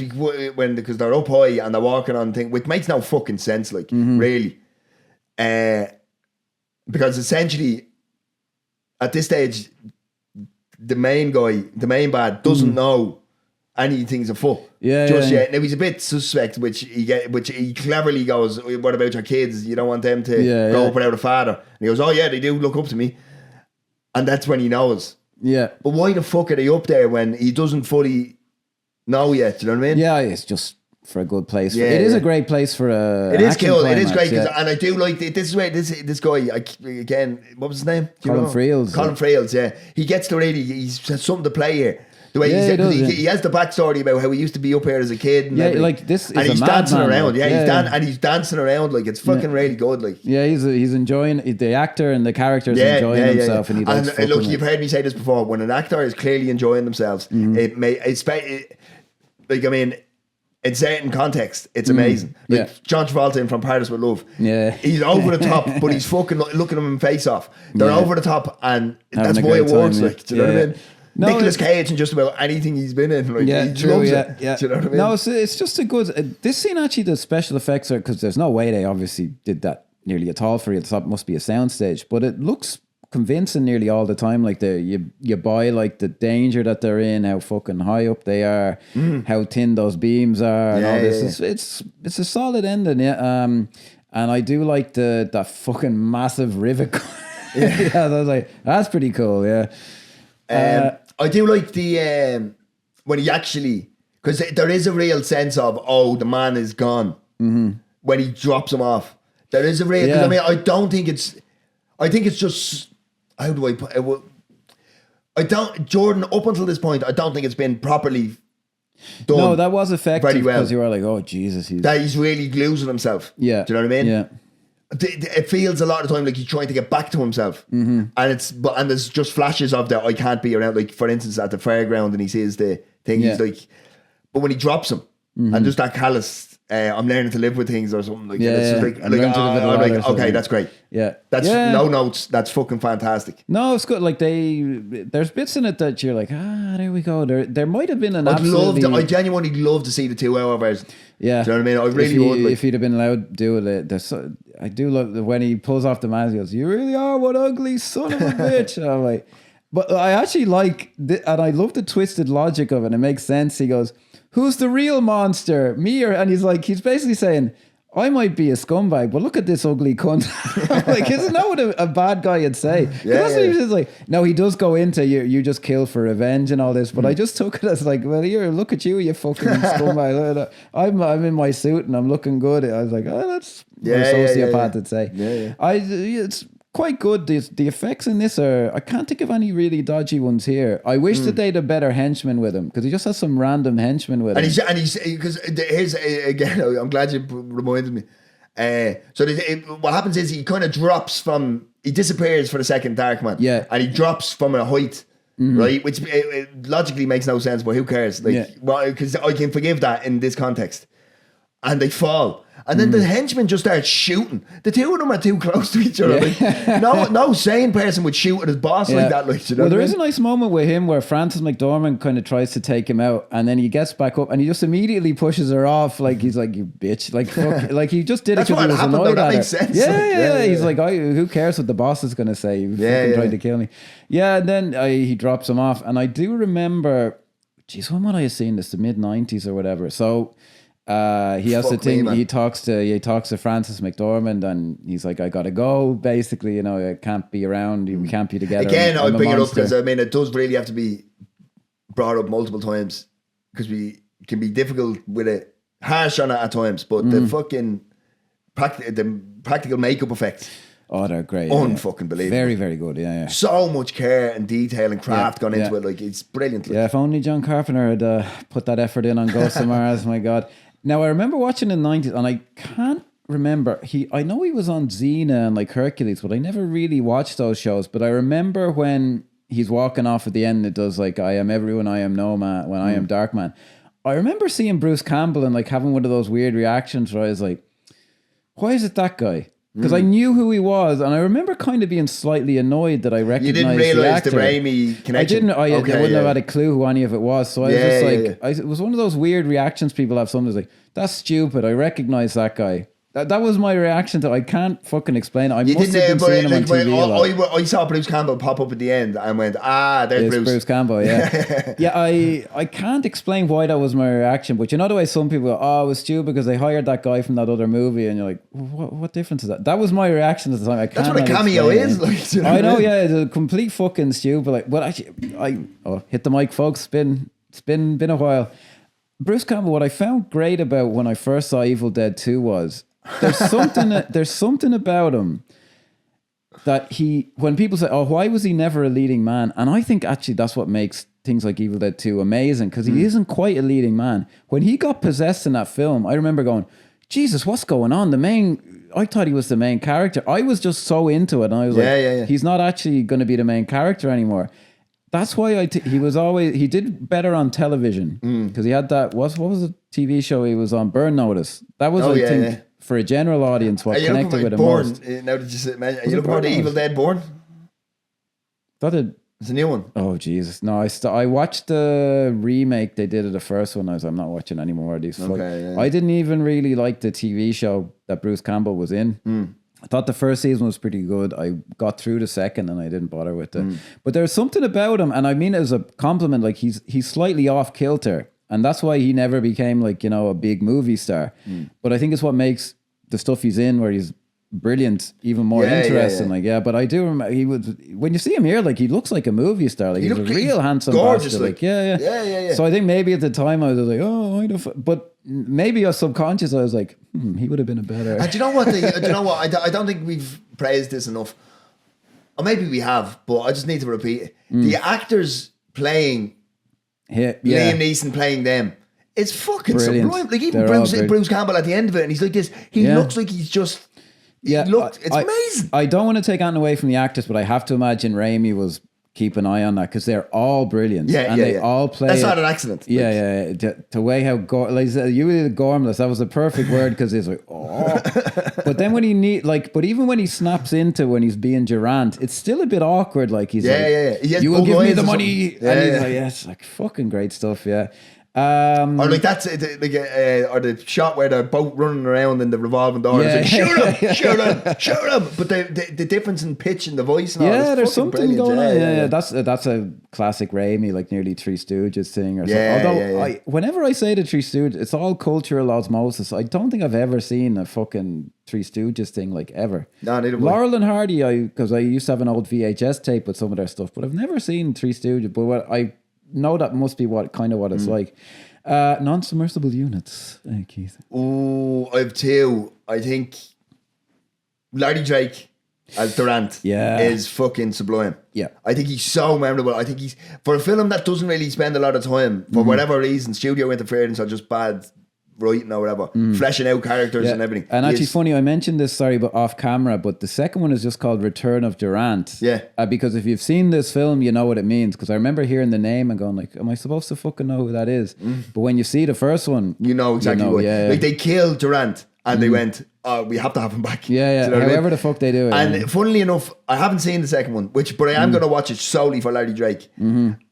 because they're up high and they're walking on things, which makes no fucking sense, like really, because essentially at this stage the main bad doesn't know anything's afoot just yet. Now he's a bit suspect, which he cleverly goes, what about your kids? You don't want them to grow up without a father. And he goes, oh yeah, they do look up to me. And that's when he knows. Yeah. But why the fuck are they up there when he doesn't fully know yet? Do you know what I mean? Yeah, it's just for a good place. Yeah, It is yeah. a great place for a. It an is action cool. It climax, is great, yeah. and I do like this is where this guy again. What was his name? Do you Colin know? Friels, Colin yeah. Friels. Yeah, he gets to really. He's has something to play here. The way Yeah, he does, yeah. he has the backstory about how he used to be up here as a kid. And Yeah, everything. like, this is and a he's dancing madman, around. like, Yeah, he's dancing around like it's fucking really good. Like Yeah, he's enjoying the actor and the characters enjoying himself, and he likes. And look, fucking you've it. heard me say this before. When an actor is clearly enjoying themselves, like I mean, in certain context, it's amazing. Like Yeah. John Travolta in From Paris with Love. Yeah. He's over the top, but he's fucking looking him in face off. They're Yeah. over the top, and Having that's a why it great time, works. yeah. Like, do you know what I mean? No, Nicolas Cage and just about anything he's been in, like, Yeah, he true. loves Yeah, it. yeah. Do you know what I mean? No, it's just a good. This scene actually, the special effects are, because there's no way they obviously did that nearly at all for you. It must be a soundstage, but it looks convincing nearly all the time. Like you buy like the danger that they're in, how fucking high up they are, how thin those beams are, and all this. Yeah. It's a solid ending, yeah. And I do like that fucking massive rivet. Yeah, I was like, that's pretty cool. Yeah. I do like the when he actually, because there is a real sense of, oh, the man is gone when he drops him off. There is a real. 'Cause Yeah. I mean, I think it's just, how do I put it? Jordan, up until this point, I don't think it's been properly done. No, that was effective very well. because you were like, oh Jesus, That he's really losing himself. Yeah. Do you know what I mean? Yeah. It feels a lot of the time like he's trying to get back to himself, and there's just flashes of that I can't be around. Like for instance, at the fairground, and he sees the thing. Yeah. He's like, but when he drops him, and just that callous, I'm learning to live with things or something like that. It's just like, I'm learning to live with a I'm lot or like, okay, something. that's great. Yeah. That's Yeah. no notes. That's fucking fantastic. No, it's good. Like there's bits in it that you're like, there we go. There might have been an I genuinely love to see the 2 hour version. Yeah. Do you know what I mean? I really if would. Like, if he'd have been allowed to do it, I do love when he pulls off the mask. He goes, "You really are one ugly son of a bitch." And I'm like, but I actually like, and I love the twisted logic of it. It makes sense. He goes, "Who's the real monster, me or?" And he's basically saying, I might be a scumbag, but look at this ugly cunt. Like, isn't that what a bad guy would say? Yeah, That's what he was like. No, he does go into you just kill for revenge and all this, but I just took it as like, well, here, look at you fucking scumbag. I'm in my suit and I'm looking good. I was like, oh, that's what a sociopath would say. Yeah. It's quite good. The effects in this are, I can't think of any really dodgy ones here. I wish that they'd a better henchman with him, because he just has some random henchmen with him. And he's because here's again, I'm glad you reminded me. What happens is he kind of drops he disappears for the second Darkman. Yeah. And he drops from a height, right? Which logically makes no sense, but who cares? Like, Yeah. well, because I can forgive that in this context. And they fall. And then the henchmen just start shooting. The 2 of them are too close to each other. Yeah. Like, no sane person would shoot at his boss like that. Like, you know well, there what I is mean? a nice moment with him where Frances McDormand kind of tries to take him out, and then he gets back up and he just immediately pushes her off. Like, he's like, "You bitch!" Like, fuck. Like, he just did That's it because what he was happened, though. annoyed That at her. makes sense. Yeah, Like, yeah. yeah. He's like, who cares what the boss is going to say? You Yeah, fucking yeah. tried to kill me. Yeah, and then he drops him off, and I do remember. Geez, when would I have seen this? The mid-90s or whatever. So. He has Fuck to think. me, man. He talks to Frances McDormand, and he's like, "I gotta go." Basically, you know, I can't be around. We can't be together. Again, I I'm a bring it up monster. because I mean it does really have to be brought up multiple times, because we can be difficult with it, harsh on it at times. But the fucking practical makeup effects, they're great. unfucking believable. Very, very good. Yeah, yeah. So much care and detail and craft gone into yeah. it. Like, it's brilliant. Like, Yeah, if only John Carpenter had put that effort in on Ghosts of Mars. My God. Now, I remember watching in the 90s, and I can't remember. I know he was on Xena and like Hercules, but I never really watched those shows. But I remember when he's walking off at the end, it does like, "I am everyone, I am no man, when I am Darkman." I remember seeing Bruce Campbell and like having one of those weird reactions where I was like, why is it that guy? Because I knew who he was, and I remember kind of being slightly annoyed that I recognized you didn't the realise actor. the Raimi connection. I didn't. I wouldn't have had a clue who any of it was. So I was just like, it was one of those weird reactions people have. Sometimes like, "That's stupid. I recognize that guy." That was my reaction to it. I can't fucking explain it. I must have been seeing him on TV a lot. I saw Bruce Campbell pop up at the end and went, there's It's Bruce. Bruce Campbell, yeah. Yeah, I can't explain why that was my reaction, but you know the way some people go, "Oh, it was stupid because they hired that guy from that other movie," and you're like, what difference is that? That was my reaction at the time. That's what a cameo is. Like, you know I know, what I mean? yeah, it's a complete fucking stupid. Like, but actually, hit the mic, folks. It's been a while. Bruce Campbell, what I found great about when I first saw Evil Dead 2 was there's something about him that when people say, oh, why was he never a leading man? And I think actually that's what makes things like Evil Dead 2 amazing, because he isn't quite a leading man. When he got possessed in that film, I remember going, Jesus, what's going on? I thought he was the main character. I was just so into it. And I was he's not actually going to be the main character anymore. That's why he did better on television, because he had that, what was the TV show he was on? Burn Notice. That was, I think, for a general audience, what connected with him most. Now that you said, man, are you looking for the Evil Dead Born? It's a new one. Oh, Jesus. No, I watched the remake they did of the first one. I'm not watching any more of these. I didn't even really like the TV show that Bruce Campbell was in. I thought the first season was pretty good. I got through the second and I didn't bother with it. But there's something about him, and I mean it as a compliment, like he's slightly off kilter, and that's why he never became like, a big movie star. But I think it's what makes the stuff he's in, where he's brilliant, even more interesting. But I do remember when you see him here, like he looks like a movie star. Like he's a real handsome bastard. Like So I think maybe at the time I was like, oh, but maybe I was subconscious. I was like, he would have been a better. And do you know what? I don't think we've praised this enough, or maybe we have, but I just need to repeat it. The actors playing Liam Neeson playing them. It's fucking brilliant. Sublime. Like even Bruce Campbell at the end of it, and he's like this. He looks like he's just. It's amazing. I don't want to take anything away from the actors, but I have to imagine Raimi was keep an eye on that, because they're all brilliant. They all play. That's not an accident. The way how you were gormless. That was the perfect word, because he's like, oh. But then when but even when he snaps into when he's being Durant, it's still a bit awkward. Like he's you will give me the money. And he's like, it's like fucking great stuff. Yeah. Or like that's or the shot where they're both running around in the revolving door. It's like, shoot him! But the difference in pitch and the voice and all. Yeah, there's something going on. That's a classic Raimi, like nearly Three Stooges thing or something. Although whenever I say the Three Stooges, it's all cultural osmosis. I don't think I've ever seen a fucking Three Stooges thing like ever. No, neither. Laurel and Hardy, because I used to have an old VHS tape with some of their stuff, but I've never seen Three Stooges. But I know that must be what it's like. Non-submersible units, Keith. Oh, I have two. I think Larry Drake as Durant is fucking sublime. Yeah. I think he's so memorable. I think he's, for a film that doesn't really spend a lot of time, for whatever reason, studio interference or just bad writing or whatever, fleshing out characters and everything. And actually funny, I mentioned this, but off camera, but the second one is just called Return of Durant. Yeah. Because if you've seen this film, you know what it means. Because I remember hearing the name and going like, am I supposed to fucking know who that is? But when you see the first one, you know exactly what. Yeah. Like they killed Durant and they went, oh, we have to have him back. Yeah. However the fuck they do it. And funnily enough, I haven't seen the second one, but I am going to watch it solely for Larry Drake.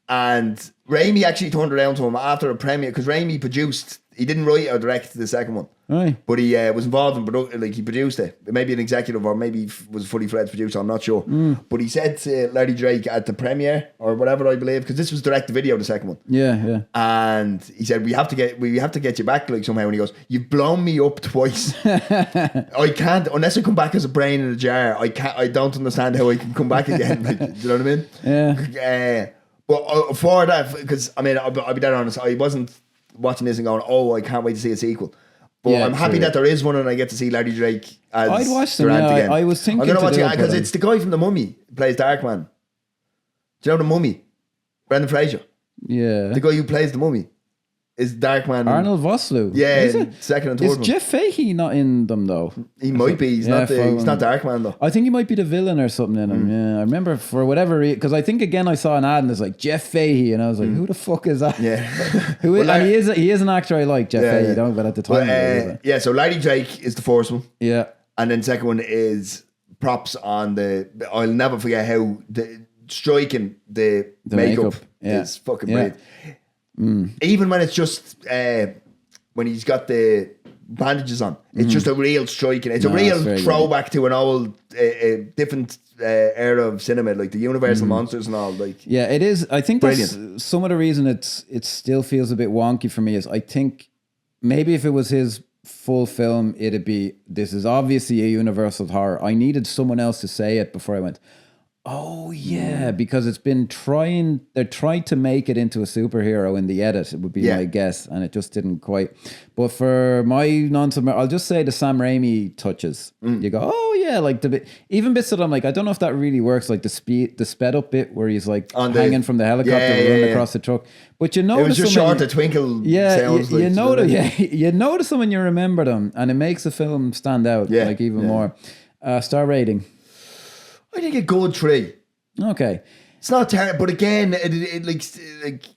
And Raimi actually turned around to him after a premiere, because Raimi produced. He didn't write or direct the second one, right? But he was involved in he produced it. Maybe an executive, or maybe was a fully fledged producer. I'm not sure. But he said to Larry Drake at the premiere or whatever, I believe, because this was direct to video, the second one. Yeah. And he said we have to get you back like somehow. And he goes, "You've blown me up twice. I can't unless I come back as a brain in a jar. I don't understand how I can come back again. Like, do you know what I mean? Yeah. But for that, because I mean, I'll be dead honest, I wasn't watching this and going, oh, I can't wait to see a sequel. But I'm happy that there is one, and I get to see Larry Drake as I'd watch them, Durant again. I was thinking I'm going to watch it because it's the guy from The Mummy who plays Darkman. Do you know The Mummy? Brendan Fraser. Yeah. The guy who plays The Mummy is Darkman. Arnold Vosloo. Yeah, is it? Second and third one. Is Jeff Fahey not in them though? He might be. He's not Darkman though. I think he might be the villain or something in him. Yeah, I remember for whatever reason, because I think again I saw an ad and it's like Jeff Fahey, and I was like, who the fuck is that? Yeah. Who is? And he is an actor I like, Jeff Fahey. Don't, but at the time, so Larry Drake is the first one. Yeah, and then second one is props on I'll never forget how striking the makeup is fucking brilliant. Even when it's just when he's got the bandages on, it's just a real striking. It's a real throwback to an old, different era of cinema, like the Universal monsters and all. Like, yeah, it is. I think that's some of the reason it still feels a bit wonky for me. Is I think maybe if it was his full film, it'd be, this is obviously a Universal horror. I needed someone else to say it before I went, Oh yeah, because it's been they tried to make it into a superhero in the edit, it would be my guess, and it just didn't quite. But for my I'll just say the Sam Raimi touches. You go, oh yeah, like even bits that I'm like, I don't know if that really works, like the sped up bit where he's like hanging from the helicopter running across the truck. But you know, it was just short to twinkle. Sounds you notice them and you remember them, and it makes the film stand out like even more. Star rating. I think a good 3. Okay. It's not terrible, but again, it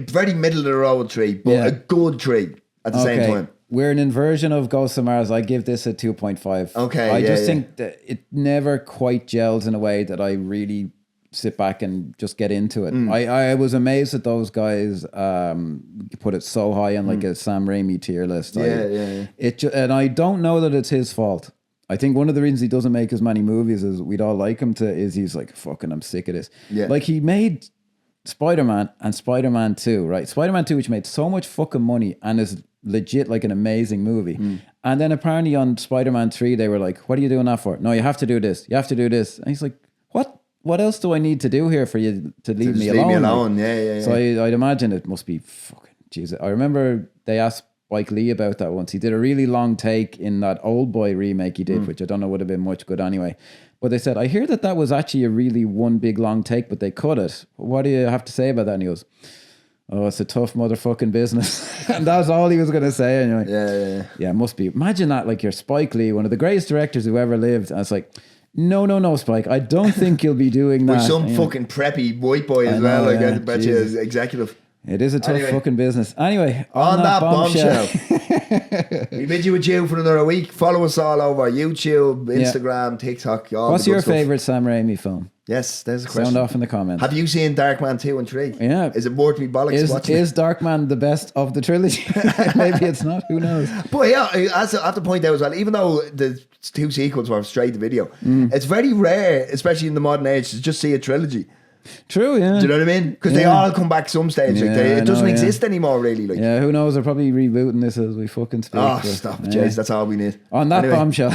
very middle of the road 3, but a good 3 at the same time. We're an inversion of Ghost of Mars. I give this a 2.5. Okay. I just think that it never quite gels in a way that I really sit back and just get into it. I was amazed that those guys put it so high on like a Sam Raimi tier list. And I don't know that it's his fault. I think one of the reasons he doesn't make as many movies as we'd all like him to is he's like, fucking, I'm sick of this. Yeah. Like he made Spider-Man and Spider-Man 2, right? Spider-Man 2, which made so much fucking money and is legit like an amazing movie. And then apparently on Spider-Man 3, they were like, what are you doing that for? No, you have to do this. You have to do this. And he's like, what? What else do I need to do here for you to leave me alone? Leave me alone, yeah. So I'd imagine it must be fucking, Jesus. I remember they asked Spike Lee about that once. He did a really long take in that Old Boy remake he did, which I don't know would have been much good anyway. But they said, I hear that was actually a really one big long take, but they cut it. What do you have to say about that? And he goes, oh, it's a tough motherfucking business. And that's all he was going to say anyway. Yeah, it must be. Imagine that, like you're Spike Lee, one of the greatest directors who ever lived. And it's like, no, Spike, I don't think you'll be doing that. With some fucking preppy white boy as well. Like I bet you as executive. It is a tough fucking business. Anyway, on that bombshell. We bid you adieu for another week. Follow us all over YouTube, Instagram, TikTok. What's your favourite Sam Raimi film? Yes, there's a question. Sound off in the comments. Have you seen Darkman 2 and 3? Yeah. Is it worth me bollocks watching? Is Darkman the best of the trilogy? Maybe it's not. Who knows? But yeah, I have to point out as well, even though the 2 sequels were straight to video, it's very rare, especially in the modern age, to just see a trilogy. True, yeah. Do you know what I mean? Because they all come back some stage. Like it doesn't exist anymore, really. Like. Yeah, who knows? They're probably rebooting this as we fucking speak. Oh, stop. Jeez, that's all we need. On that bombshell.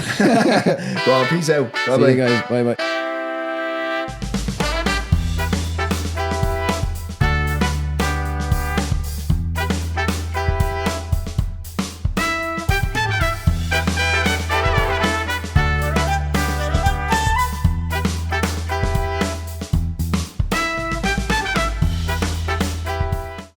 Go on, peace out. See you guys. Bye-bye.